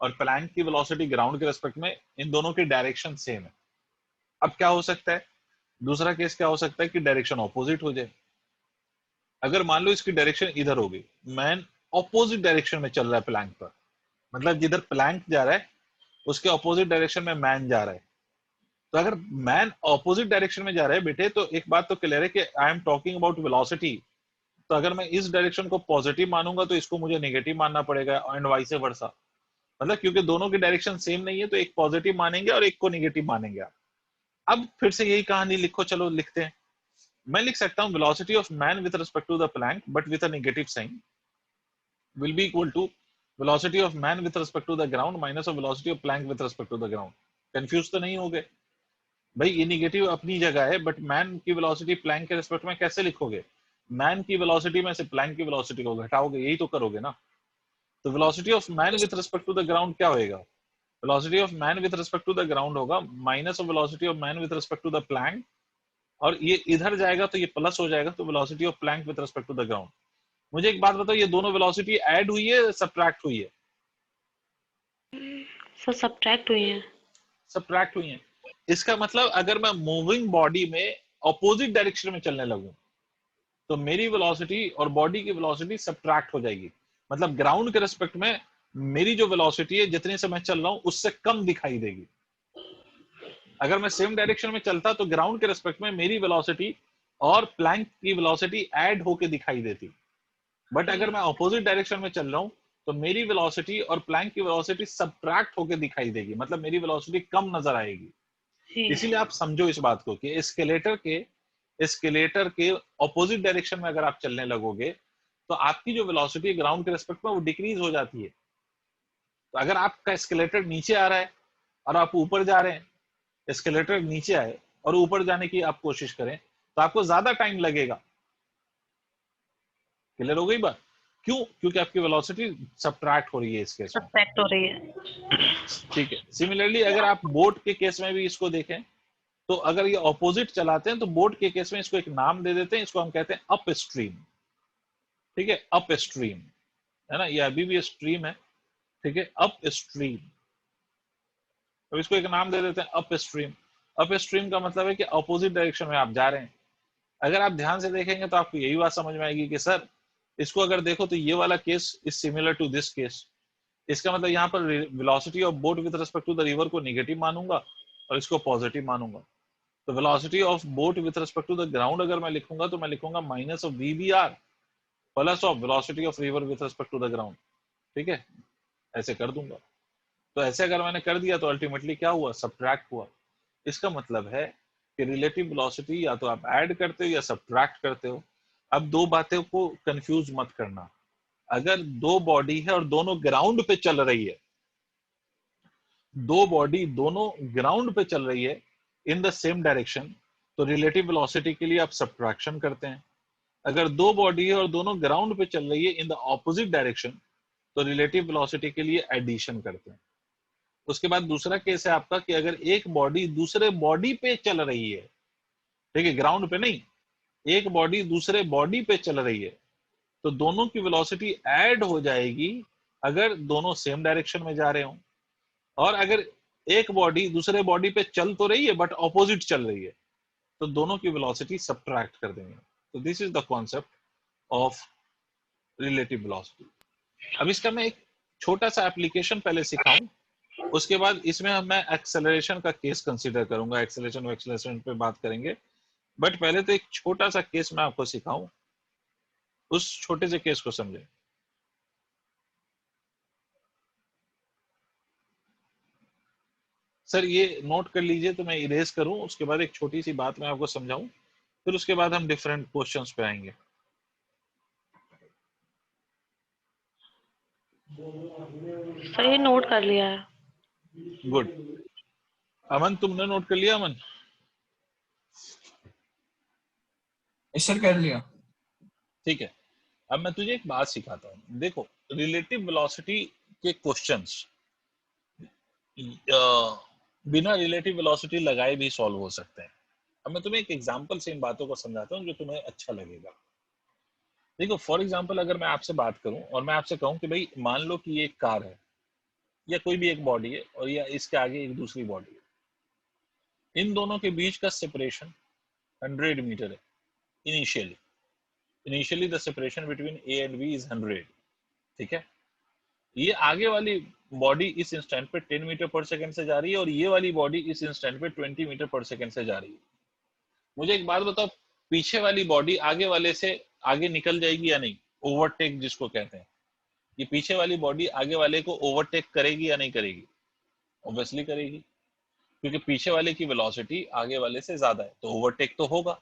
[SPEAKER 1] और प्लैंक की वेलोसिटी ग्राउंड के रेस्पेक्ट में, इन दोनों की डायरेक्शन सेम है। अब क्या हो सकता है, दूसरा केस क्या हो सकता है कि डायरेक्शन ऑपोजिट हो जाए। अगर मान लो इसकी डायरेक्शन इधर होगी, मैन ऑपोजिट डायरेक्शन में चल रहा है प्लैंक पर, मतलब जिधर प्लैंक जा रहा है उसके ऑपोजिट डायरेक्शन में मैन जा रहा है। तो अगर मैन ऑपोजिट डायरेक्शन में जा रहा है बेटे, तो एक बात तो क्लियर है कि आई एम टॉकिंग अबाउट वेलोसिटी। तो अगर मैं इस डायरेक्शन को पॉजिटिव मानूंगा तो इसको मुझे नेगेटिव मानना पड़ेगा, एंड वाइस वर्सा। मतलब क्योंकि दोनों की डायरेक्शन सेम नहीं है तो एक पॉजिटिव मानेंगे और एक को नेगेटिव मानेंगे आप। अब फिर से यही कहानी लिखो, चलो लिखते हैं। मैं लिख सकता हूं velocity of man with respect to the plank but with a negative sign will be equal to velocity of man with respect to the ground minus of velocity of plank with respect to the ground। Confuse तो नहीं हो गए भाई? ये negative अपनी जगह है, but man की वेलोसिटी प्लैंक के रिस्पेक्ट में कैसे लिखोगे? मैन की वेलोसिटी में से प्लैंक की वेलोसिटी को घटाओगे, यही तो करोगे ना। तो velocity of man with respect to the ground क्या होएगा? Velocity of man with respect to the ground होगा minus of velocity of man with respect to the plank, और ये इधर जाएगा तो ये प्लस हो जाएगा, तो velocity of plank with respect to the ground. मुझे एक बात बताओ, ये दोनों वेलोसिटी ऐड हुई है सब्ट्रैक्ट हुई है?
[SPEAKER 3] सर सब्ट्रैक्ट हुई है।
[SPEAKER 1] सब्ट्रैक्ट हुई है। इसका मतलब अगर मैं मूविंग बॉडी में ऑपोजिट डायरेक्शन में चलने लगूं तो मेरी वेलोसिटी और बॉडी की वेलोसिटी सब्ट्रैक्ट हो जाएगी। मतलब ग्राउंड के रिस्पेक्ट में मेरी जो वेलोसिटी है जितने से मैं चल रहा हूं उससे कम दिखाई देगी। अगर मैं सेम डायरेक्शन में चलता तो ग्राउंड के रिस्पेक्ट में मेरी वेलोसिटी और प्लैंक की वेलोसिटी ऐड होके दिखाई देती। बट अगर मैं ऑपोजिट डायरेक्शन में चल रहा हूं तो मेरी वेलोसिटी और प्लैंक की वेलोसिटी सब्ट्रैक्ट होके दिखाई देगी, मतलब मेरी वेलोसिटी कम नजर आएगी।
[SPEAKER 3] जी।
[SPEAKER 1] इसीलिए आप समझो इस बात को कि स्केलेटर के ऑपोजिट डायरेक्शन में अगर आप चलने लगोगे तो आपकी जो वेलोसिटी ग्राउंड के रेस्पेक्ट में वो डिक्रीज हो जाती है। तो अगर आपका स्केलेटर नीचे आ रहा है और आप ऊपर जा रहे हैं, स्केलेटर नीचे आए और ऊपर जाने की आप कोशिश करें तो आपको ज्यादा टाइम लगेगा। क्लियर हो गई बात? क्यों? क्योंकि आपकी वेलोसिटी सब्ट्रैक्ट हो रही है इस केस में।
[SPEAKER 3] सब्ट्रैक्ट हो रही है।
[SPEAKER 1] ठीक है। सिमिलरली अगर आप बोट के केस में भी इसको देखें तो अगर ये ऑपोजिट चलाते हैं तो बोट के केस में इसको एक नाम दे देते हैं, इसको हम कहते हैं अप स्ट्रीम। ठीक है, अप स्ट्रीम है ना, ये अभी भी स्ट्रीम है। ठीक है, अप स्ट्रीम। तो इसको एक नाम दे देते हैं अप स्ट्रीम। अप स्ट्रीम का मतलब है कि अपोजिट डायरेक्शन में आप जा रहे हैं। अगर आप ध्यान से देखेंगे तो आपको यही बात समझ में आएगी कि सर इसको अगर देखो तो ये वाला case is similar to this case. इसका मतलब यहाँ पर velocity of boat with respect to the river को नेगेटिव मानूंगा और इसको पॉजिटिव मानूंगा। तो velocity of boat with respect to the ground अगर मैं लिखूंगा तो मैं लिखूंगा minus of VBR plus of velocity of river with respect to the ground. ठीक है, ऐसे कर दूंगा। तो ऐसे अगर मैंने कर दिया तो अल्टीमेटली क्या हुआ? सब्ट्रैक्ट हुआ। इसका मतलब है कि रिलेटिव वेलोसिटी या तो आप ऐड करते हो या सब्ट्रैक्ट करते हो। अब दो बातों को कंफ्यूज मत करना। अगर दो बॉडी है और दोनों ग्राउंड पे चल रही है, दो बॉडी दोनों ग्राउंड पे चल रही है इन द सेम डायरेक्शन, तो रिलेटिव वेलोसिटी के लिए आप सब्ट्रैक्शन करते हैं। अगर दो बॉडी है और दोनों ग्राउंड पे चल रही है इन द ऑपोजिट डायरेक्शन तो रिलेटिव वेलोसिटी के लिए एडिशन करते हैं। उसके बाद दूसरा केस है आपका कि अगर एक बॉडी दूसरे बॉडी पे चल रही है, ठीक है, ग्राउंड पे नहीं, एक बॉडी दूसरे बॉडी पे चल रही है तो दोनों की वेलोसिटी ऐड हो जाएगी अगर दोनों सेम डायरेक्शन में जा रहे हो। और अगर एक बॉडी दूसरे बॉडी पे चल तो रही है बट ऑपोजिट चल रही है तो दोनों की वेलोसिटी सब्ट्रैक्ट कर देंगे। तो this is the concept of relative velocity. अब इसका मैं एक छोटा सा एप्लीकेशन पहले सिखाऊं, उसके बाद इसमें मैं एक्सेलरेशन का केस कंसीडर करूंगा, एक्सेलरेशन और एक्सेलरेशन पे बात करेंगे। बट पहले तो एक छोटा सा केस मैं आपको सिखाऊं, उस छोटे से केस को समझें। सर ये नोट कर लीजिए तो मैं इरेज करूं, उसके बाद एक छोटी सी बात मैं आपको समझाऊं, फिर उसके बाद हम डिफरेंट क्वेश्चंस पे आएंगे।
[SPEAKER 3] सर ये नोट कर लिया है।
[SPEAKER 1] गुड। अमन तुमने नोट कर लिया? अमन
[SPEAKER 2] सर कर लिया।
[SPEAKER 1] ठीक है। अब मैं तुझे एक बात सिखाता हूँ। देखो रिलेटिव वेलोसिटी के क्वेश्चंस बिना रिलेटिव वेलोसिटी लगाए भी सॉल्व हो सकते हैं। अब मैं तुम्हें एक एग्जांपल से इन बातों को समझाता हूँ जो तुम्हें अच्छा लगेगा। देखो फॉर एग्जांपल अगर मैं आपसे बात करूं और मैं आपसे कहूं कि भाई मान लो कि ये एक कार है या कोई भी एक बॉडी है और या इसके आगे एक दूसरी बॉडी है, इन दोनों के बीच का सेपरेशन 100 मीटर है initially the separation between A and B is 100, ठीक है। ये आगे वाली बॉडी इस इंस्टेंट पे 10 मीटर पर सेकंड से जा रही है और ये वाली बॉडी इस इंस्टेंट पे 20 मीटर पर सेकंड से जा रही है। मुझे एक बात बताओ, पीछे वाली बॉडी आगे वाले से आगे निकल जाएगी या नहीं? ओवरटेक जिसको कहते हैं, ये पीछे वाली बॉडी आगे वाले को ओवरटेक करेगी या नहीं करेगी? ऑब्वियसली करेगी, क्योंकि पीछे वाले की वेलोसिटी आगे वाले से ज्यादा है, तो ओवरटेक तो होगा।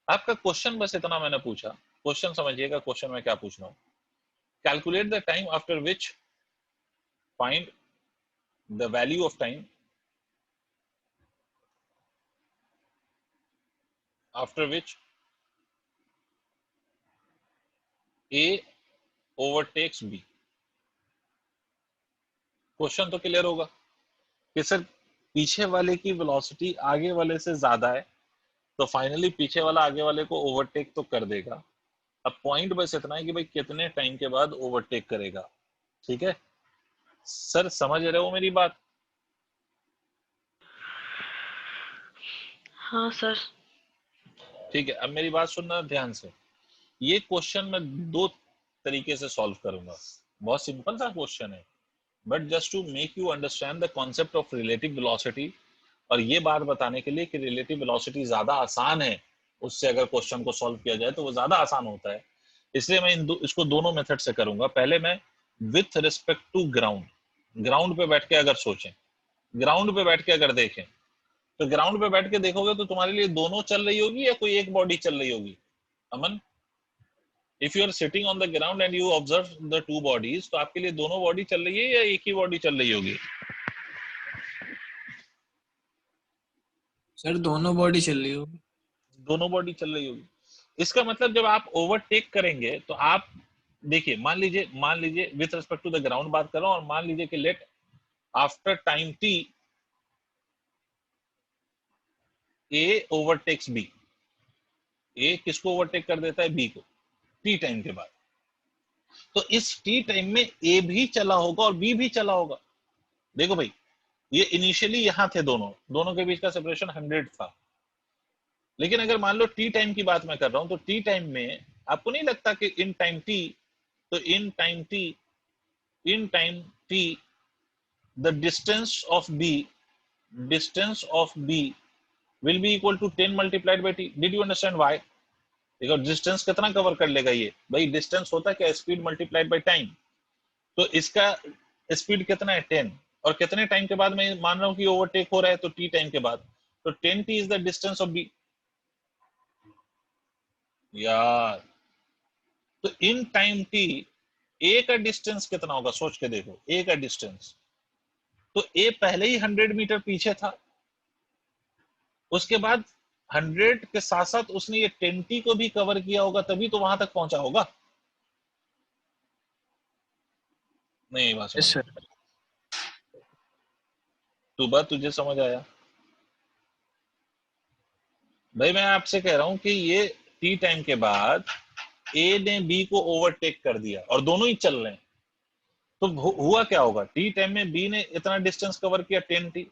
[SPEAKER 1] आपका क्वेश्चन बस इतना मैंने पूछा, क्वेश्चन समझिएगा, क्वेश्चन में क्या पूछ रहा हूं। Calculate the time after which, find the value of time after which A overtakes B। Question तो क्लियर होगा कि सर पीछे वाले की वेलोसिटी आगे वाले से ज्यादा है, तो फाइनली पीछे वाला आगे वाले को ओवरटेक तो कर देगा। अब पॉइंट बस इतना है कि भाई कितने टाइम के बाद ओवरटेक करेगा, ठीक है। सर समझ रहे हो मेरी बात?
[SPEAKER 3] हाँ सर।
[SPEAKER 1] ठीक है, अब मेरी बात सुनना ध्यान से। ये क्वेश्चन मैं दो तरीके से सॉल्व करूंगा, बहुत सिंपल सा क्वेश्चन है, but just to make you understand the concept of relative velocity, और ये बात बताने के लिए कि रिलेटिव वेलोसिटी ज्यादा आसान है, उससे अगर क्वेश्चन को सॉल्व किया जाए तो वो ज्यादा आसान होता है। इसलिए मैं इसको दोनों मेथड से करूंगा। पहले मैं with respect to ground, ground पे बैठ के अगर सोचें, ग्राउंड पे बैठ के अगर देखें, तो ग्राउंड पे बैठ के देखोगे तो तुम्हारे लिए दोनों चल रही होगी या कोई एक बॉडी चल रही होगी? Aman, if you are sitting on the ground and you observe the two bodies, तो आपके लिए दोनों बॉडी चल रही है या एक ही बॉडी चल रही होगी?
[SPEAKER 2] सर दोनों बॉडी चल रही होगी।
[SPEAKER 1] दोनों बॉडी चल रही होगी। इसका मतलब जब आप ओवरटेक करेंगे तो आप देखिए, मान लीजिए with respect to the ground बात कर रहा हूं, और मान लीजिए कि let after time T A overtakes B. A किसको ओवरटेक कर देता है? बी को, टी टाइम के बाद। तो इस टी टाइम में ए भी चला होगा और बी भी चला होगा। देखो भाई, ये इनिशियली यहां थे, दोनों के बीच का सेपरेशन 100 था, लेकिन अगर मान लो टी टाइम की बात मैं कर रहा हूं, तो टी टाइम में आपको नहीं लगता कि इन टाइम टी, तो in time t the distance of B will be equal to 10 multiplied by t. Did you understand why? देखो डिस्टेंस कितना कवर कर लेगा ये भाई? डिस्टेंस होता है क्या? Speed multiplied by time. तो इसका स्पीड कितना है? 10, और कितने टाइम के बाद मैं मान रहा हूं कि ओवरटेक हो रहा है? तो टी टाइम के बाद। तो 10 t is the distance of B यार। तो इन टाइम टी ए का डिस्टेंस कितना होगा? सोच के देखो, ए का डिस्टेंस, तो ए पहले ही 100 मीटर पीछे था, उसके बाद 100 के साथ साथ उसने ये 10t को भी कवर किया होगा, तभी तो वहां तक पहुंचा होगा। नहीं बात
[SPEAKER 2] यस
[SPEAKER 1] समझ,
[SPEAKER 2] सर।
[SPEAKER 1] तू बात तुझे समझ आया? भाई मैं आपसे कह रहा हूं कि ये टी टाइम के बाद ए ने बी को ओवरटेक कर दिया और दोनों ही चल रहे हैं, तो हुआ क्या होगा? टी टाइम में बी ने इतना डिस्टेंस कवर किया 10t,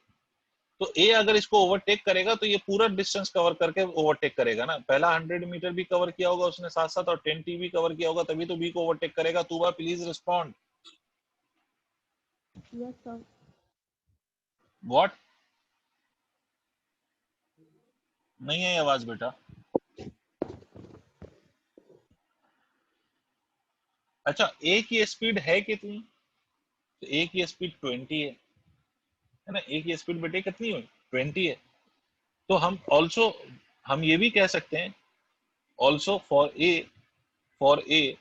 [SPEAKER 1] तो ए अगर इसको ओवरटेक करेगा तो ये पूरा डिस्टेंस कवर करके ओवरटेक करेगा ना। पहला 100 मीटर भी कवर किया होगा उसने साथ साथ, और 10t भी कवर किया होगा, तभी तो बी को ओवरटेक करेगा। तू बा please respond.
[SPEAKER 3] Yes sir.
[SPEAKER 1] What? नहीं है आवाज बेटा? अच्छा, ए की स्पीड है कितनी? तो ए की स्पीड 20 है ना। ए की स्पीड बेटे कितनी है? 20 है। तो हम ये भी कह सकते हैं ऑल्सो फॉर ए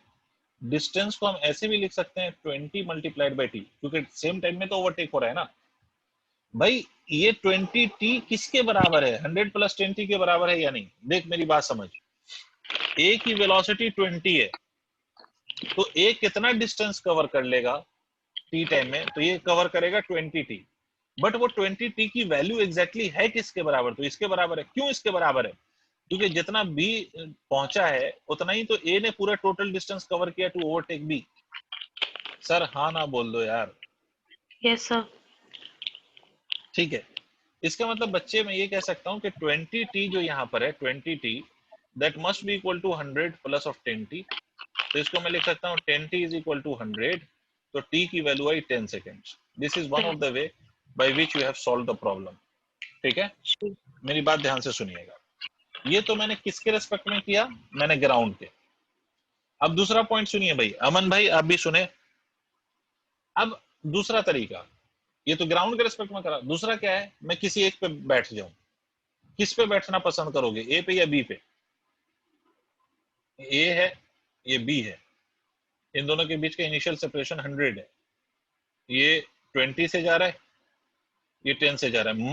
[SPEAKER 1] डिस्टेंस को हम ऐसे भी लिख सकते हैं 20 मल्टीप्लाइड बाई टी, क्योंकि सेम टाइम में तो ओवरटेक हो रहा है ना भाई। ये 20t किसके बराबर है? 100 प्लस 10t के बराबर है या नहीं? देख मेरी बात समझ, ए की वेलोसिटी 20 है, तो ए कितना डिस्टेंस कवर कर लेगा टी टाइम में? तो ये कवर करेगा 20t। बट वो 20t की वैल्यू एग्जैक्टली है किसके बराबर? तो इसके बराबर है। क्यों इसके बराबर है? क्योंकि जितना b पहुंचा है उतना ही तो a ने पूरा टोटल डिस्टेंस कवर किया टू ओवरटेक b। सर हाँ ना बोल दो यार।
[SPEAKER 3] Yes sir.
[SPEAKER 1] ठीक है, इसका मतलब बच्चे मैं ये कह सकता हूँ कि 20t जो यहाँ पर है 20t that must be equal to 100 plus of 10t। तो इसको मैं लिख सकता हूँ 10t इज इक्वल टू 100, तो t की value I 10 seconds. This is one of the way by which you have solve the problem. ठीक है, मेरी बात ध्यान से सुनिएगा। ये तो मैंने किसके रेस्पेक्ट में किया? मैंने ग्राउंड के। अब दूसरा पॉइंट सुनिए भाई, अमन भाई आप भी सुने। अब दूसरा तरीका, ये तो ग्राउंड के रेस्पेक्ट में करा, दूसरा क्या है? मैं किसी एक पे बैठ जाऊं। किस पे बैठना पसंद करोगे, ए पे या बी पे? ए है, ये बी है, इन दोनों के बीच का इनिशियल सेपरेशन 100 है। ये 20 से जा रहा है, ये 10 से जा रहा है।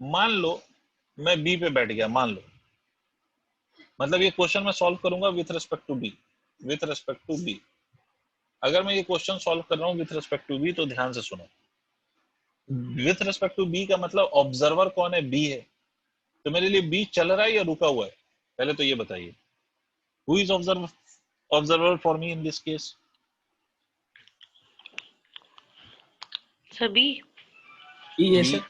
[SPEAKER 1] मान लो मैं बी पे बैठ गया, मान लो, मतलब ये क्वेश्चन मैं सॉल्व करूंगा with respect to B. With respect to B, अगर मैं ये क्वेश्चन सॉल्व कर रहा हूँ विथ रिस्पेक्ट टू बी, तो ध्यान से सुनो। विथ रिस्पेक्ट टू बी का मतलब ऑब्जर्वर कौन है? बी है। तो मेरे लिए बी चल रहा है या रुका हुआ है? पहले तो ये बताइए, who is observer for me in this case?
[SPEAKER 3] सभी।
[SPEAKER 2] Yes
[SPEAKER 1] B.
[SPEAKER 2] सर।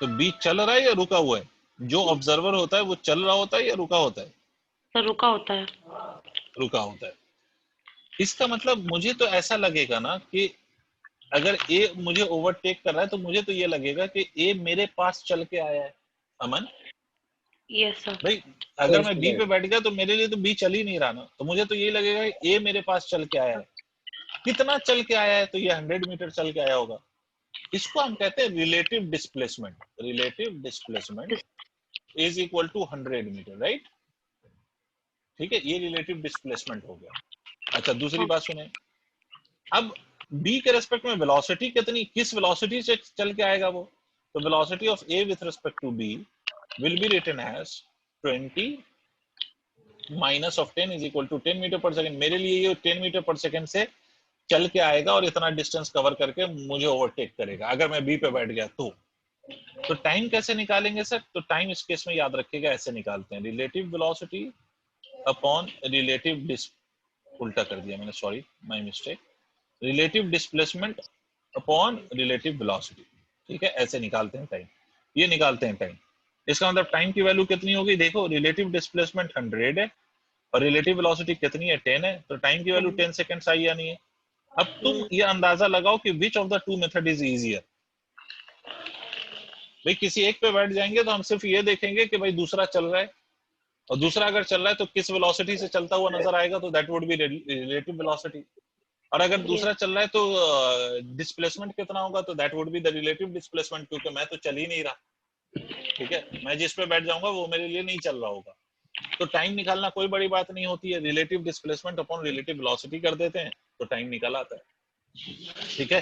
[SPEAKER 1] तो बी चल रहा है या रुका हुआ है? जो ऑब्जर्वर होता है वो चल रहा होता है या रुका होता है?
[SPEAKER 3] सर रुका होता है।
[SPEAKER 1] रुका होता है। इसका मतलब मुझे तो ऐसा लगेगा ना कि अगर ए मुझे ओवरटेक कर रहा है तो मुझे तो ये लगेगा कि ए मेरे पास चल के आया है। अमन
[SPEAKER 3] यस सर।
[SPEAKER 1] भाई, अगर मैं बी पे बैठ गया तो मेरे लिए तो बी चल ही नहीं रहा ना, तो मुझे तो ये लगेगा ए मेरे पास चल के आया है। कितना चल के आया है? तो ये 100 मीटर चल के आया होगा। इसको हम कहते हैं relative displacement. Relative displacement is equal to 100 metre, right? ठीक है, ये रिलेटिव डिस्प्लेसमेंट हो गया। अच्छा, दूसरी बात सुने। अब बी के रेस्पेक्ट में वेलोसिटी कितनी, किस वेलोसिटी से चल के आएगा वो? तो velocity of A with respect to B will be written as 20 minus of 10 is equal to 10 metre per second. मेरे लिए ये 10 मीटर पर सेकंड से चल के आएगा और इतना डिस्टेंस कवर करके मुझे ओवरटेक करेगा अगर मैं बी पे बैठ गया तो टाइम कैसे निकालेंगे सर? तो टाइम इस केस में याद रखिएगा, ऐसे निकालते हैं, रिलेटिव वेलोसिटी अपॉन रिलेटिव उल्टा कर दिया मैंने, sorry, my mistake. Relative displacement upon relative velocity. ठीक है, ऐसे निकालते हैं टाइम। ये निकालते हैं टाइम। इसका मतलब टाइम की वैल्यू कितनी होगी? देखो, रिलेटिव डिस्प्लेसमेंट 100 है और रिलेटिव वेलोसिटी कितनी है? 10 है, तो टाइम की वैल्यू 10 सेकंड्स आई या नहीं है? अब तुम ये अंदाजा लगाओ कि which of the two method is easier. भाई किसी एक पे बैठ जाएंगे तो हम सिर्फ ये देखेंगे कि भाई दूसरा चल रहा है, और दूसरा अगर चल रहा है तो किस वेलोसिटी से चलता हुआ नजर आएगा, तो that would be relative velocity. और अगर दूसरा चल रहा है तो डिस्प्लेसमेंट कितना होगा? तो that would be the relative displacement, क्योंकि मैं तो चल ही नहीं रहा। ठीक है, मैं जिस पे बैठ जाऊंगा वो मेरे लिए नहीं चल रहा होगा। तो टाइम निकालना कोई बड़ी बात नहीं होती है, relative displacement upon relative velocity कर देते हैं तो टाइम निकल आता है। ठीक है,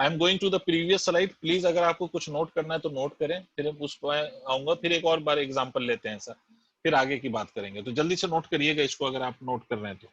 [SPEAKER 1] I am going to the previous slide. Please अगर आपको कुछ नोट करना है तो नोट करें, फिर उस पर आऊंगा, फिर एक और बार एग्जांपल लेते हैं सर, फिर आगे की बात करेंगे। तो जल्दी से नोट करिएगा इसको अगर आप नोट कर रहे हैं तो।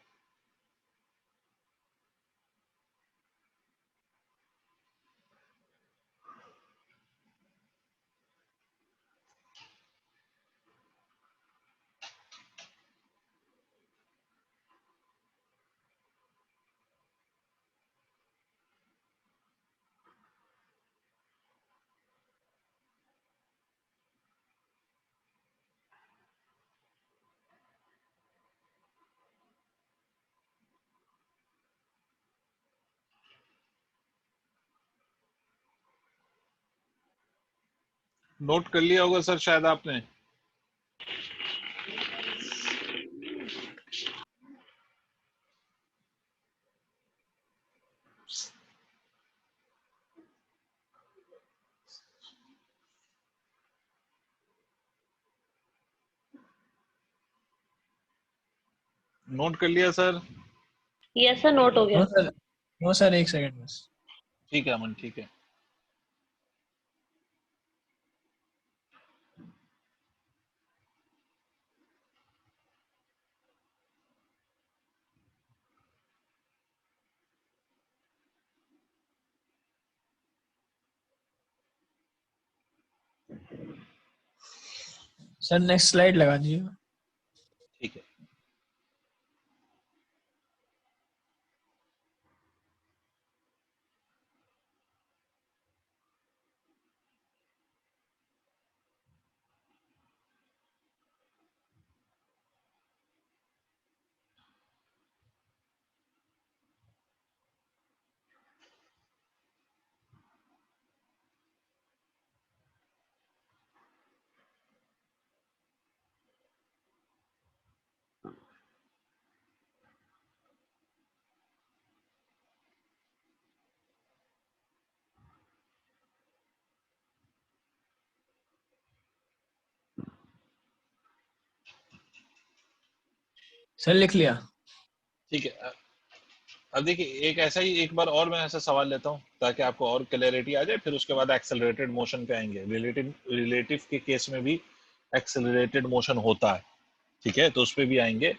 [SPEAKER 1] नोट कर लिया होगा सर शायद आपने। नोट कर लिया सर?
[SPEAKER 3] यस सर, नोट हो
[SPEAKER 2] नो
[SPEAKER 3] गया।
[SPEAKER 2] सर, नो सर, एक सेकंड बस।
[SPEAKER 1] ठीक है अमन, ठीक है।
[SPEAKER 2] सर नेक्स्ट स्लाइड लगा दीजिए।
[SPEAKER 1] ठीक है।
[SPEAKER 2] सर लिख लिया।
[SPEAKER 1] ठीक है। अब देखिए, एक ऐसा ही एक बार और मैं ऐसा सवाल लेता हूँ ताकि आपको और क्लैरिटी आ जाए, फिर उसके बाद एक्सेलरेटेड मोशन पे आएंगे। रिलेटिव के केस में भी एक्सेलरेटेड मोशन होता है, ठीक है, तो उस पर भी आएंगे।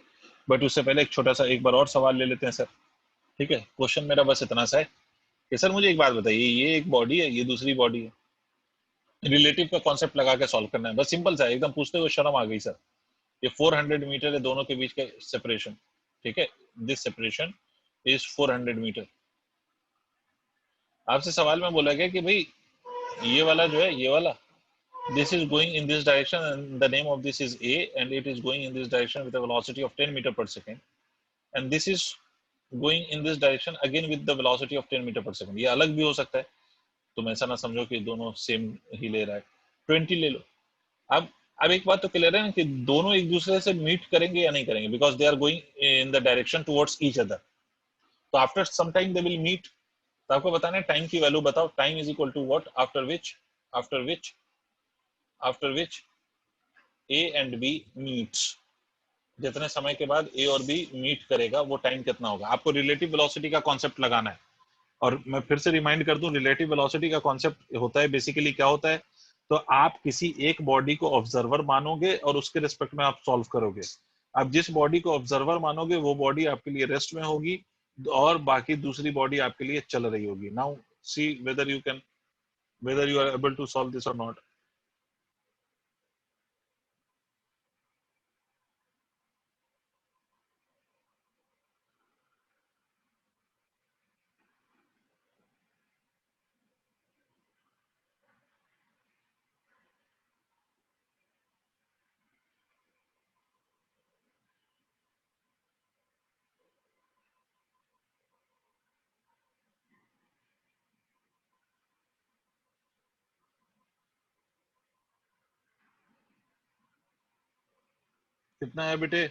[SPEAKER 1] बट उससे पहले एक छोटा सा एक बार और सवाल ले लेते हैं सर। ठीक है, क्वेश्चन मेरा बस इतना सा है कि सर मुझे एक बात बताइए, ये एक बॉडी है, ये दूसरी बॉडी है, रिलेटिव का कॉन्सेप्ट लगा के सॉल्व करना है, बस सिंपल सा एकदम। पूछते हुए शर्म आ गई सर। ये 400 मीटर है दोनों के बीच का सेपरेशन, ठीक है, दिस सेपरेशन इज 400 मीटर। आपसे सवाल में बोला गया कि भाई ये वाला जो है, ये वाला, this is going in this direction and the name of this is A and it is going in this direction with a velocity of 10 meter per second, and this is going in this direction again with the velocity of 10 meter per second। ये अलग भी हो सकता है, तुम ऐसा ना समझो कि दोनों सेम ही ले रहा है। 20 ले लो। अब एक बात तो क्लियर है ना कि दोनों एक दूसरे से मीट करेंगे या नहीं करेंगे, because they are going in the direction towards each other. तो after some time they will meet. तो आपको बताना है टाइम की वैल्यू बताओ। Time is equal to what? After which A and B meets. जितने समय के बाद ए और बी मीट करेगा वो टाइम कितना होगा। आपको रिलेटिव वेलोसिटी का कॉन्सेप्ट लगाना है। और मैं फिर से रिमाइंड कर दूं, रिलेटिव वेलोसिटी का कॉन्सेप्ट होता है बेसिकली क्या होता है, तो आप किसी एक बॉडी को ऑब्जर्वर मानोगे और उसके रिस्पेक्ट में आप सॉल्व करोगे। आप जिस बॉडी को ऑब्जर्वर मानोगे वो बॉडी आपके लिए रेस्ट में होगी और बाकी दूसरी बॉडी आपके लिए चल रही होगी। Now see whether you are able to solve this or not। कितना है बेटे?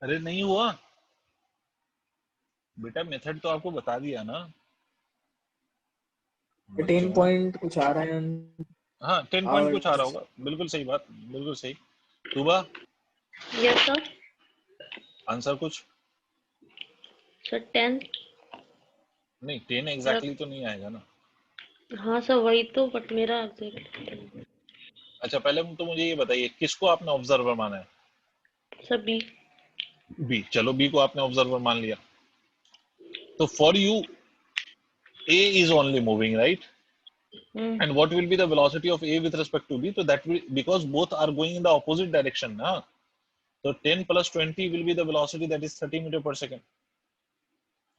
[SPEAKER 1] अरे नहीं हुआ बेटा, मेथड तो आपको बता दिया ना
[SPEAKER 2] 10
[SPEAKER 1] बच्चों।
[SPEAKER 2] पॉइंट कुछ आ रहा है।
[SPEAKER 1] हाँ 10 पॉइंट कुछ आ रहा होगा, बिल्कुल सही बात, बिल्कुल सही। तुबा
[SPEAKER 3] यस सर।
[SPEAKER 1] आंसर कुछ
[SPEAKER 3] सर 10।
[SPEAKER 1] नहीं, 10 एग्जैक्टली तो नहीं आएगा ना।
[SPEAKER 3] हाँ सर वही तो, बट मेरा एग्जैक्ट
[SPEAKER 1] अच्छा पहले तो मुझे ये बताइए किसको आपने ऑब्जर्वर माना है?
[SPEAKER 3] Sir B.
[SPEAKER 1] बी। चलो बी को आपने ऑब्जर्वर मान लिया, तो for you A is only moving, right?
[SPEAKER 3] Hmm.
[SPEAKER 1] And what will be the velocity of A with respect to B? So that will, because both are going in the opposite direction, na? So 10 plus 20 will be the velocity, that is 30 meter per second.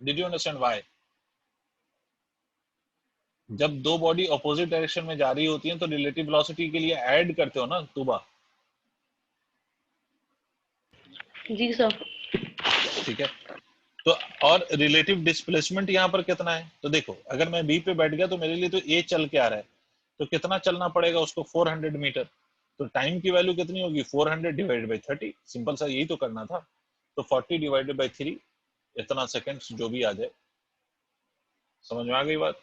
[SPEAKER 1] Did you understand why? जब दो body opposite direction में जा रही होती हैं तो relative velocity के लिए ऐड करते हो ना तुबा,
[SPEAKER 3] जी सर।
[SPEAKER 1] ठीक है? तो और रिलेटिव डिस्प्लेसमेंट यहाँ पर कितना है? तो देखो, अगर मैं बी पे बैठ गया तो मेरे लिए तो ए चल के आ रहा है, तो कितना चलना पड़ेगा उसको? 400 मीटर। तो टाइम की वैल्यू कितनी होगी? 400 डिवाइडेड बाई 30। सिंपल सा यही तो करना था। तो 40 डिवाइडेड बाई 3, इतना सेकंड्स जो भी आ जाए। समझ में आ गई बात?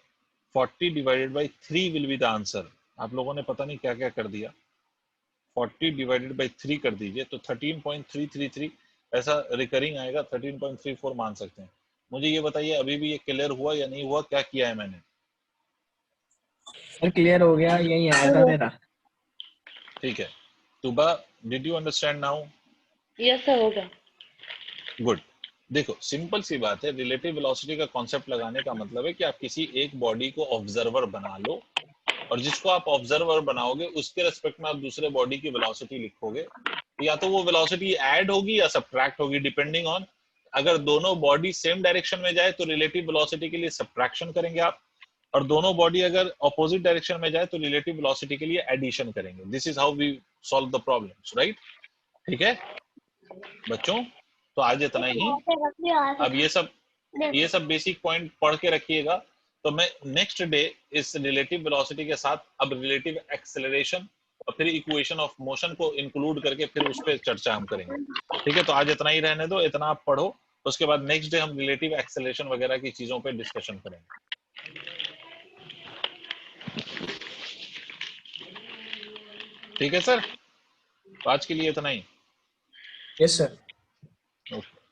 [SPEAKER 1] 40 divided by 3 will be the answer. आप लोगों ने पता नहीं क्या क्या कर दिया। 40 डिवाइडेड बाई 3 कर दीजिए तो 13.333 ऐसा रिकरिंग आएगा। 13.34 मान सकते हैं। मुझे ये बताइए अभी भी ये क्लियर हुआ या नहीं हुआ? क्या किया है मैंने?
[SPEAKER 2] सर क्लियर हो गया, यही आया था मेरा।
[SPEAKER 1] ठीक है। Tuba, did you understand now?
[SPEAKER 3] Yes sir, हो गया।
[SPEAKER 1] गुड। देखो, सिंपल सी बात है। रिलेटिव वेलोसिटी का कॉन्सेप्ट लगाने का मतलब है कि आप किसी एक बॉडी को ऑब्जर्वर बना लो, और जिसको आप ऑब्जर्वर बनाओगे उसके रेस्पेक्ट में आप दूसरे बॉडी की वेलोसिटी लिखोगे। या तो वो वेलोसिटी ऐड होगी या सब्ट्रैक्ट होगी, डिपेंडिंग ऑन। अगर दोनों बॉडी सेम डायरेक्शन में जाए तो रिलेटिव वेलोसिटी के लिए सब्ट्रैक्शन करेंगे आप, और दोनों बॉडी अगर ऑपोजिट डायरेक्शन में जाए तो रिलेटिव वेलोसिटी के लिए एडिशन करेंगे। This is how we solve the problems, right? ठीक है बच्चों, तो आज इतना ही। अब ये सब बेसिक पॉइंट पढ़ के रखिएगा। तो मैं नेक्स्ट डे इस रिलेटिव वेलोसिटी के साथ अब रिलेटिव एक्सेलरेशन और फिर इक्वेशन ऑफ मोशन को इंक्लूड करके फिर उस पर चर्चा हम करेंगे। ठीक है, तो आज इतना ही रहने दो, इतना आप पढ़ो। उसके बाद नेक्स्ट डे हम रिलेटिव एक्सेलरेशन वगैरह की चीजों पे डिस्कशन करेंगे। ठीक है सर, तो आज के लिए इतना ही।
[SPEAKER 2] Yes sir.
[SPEAKER 1] ओके।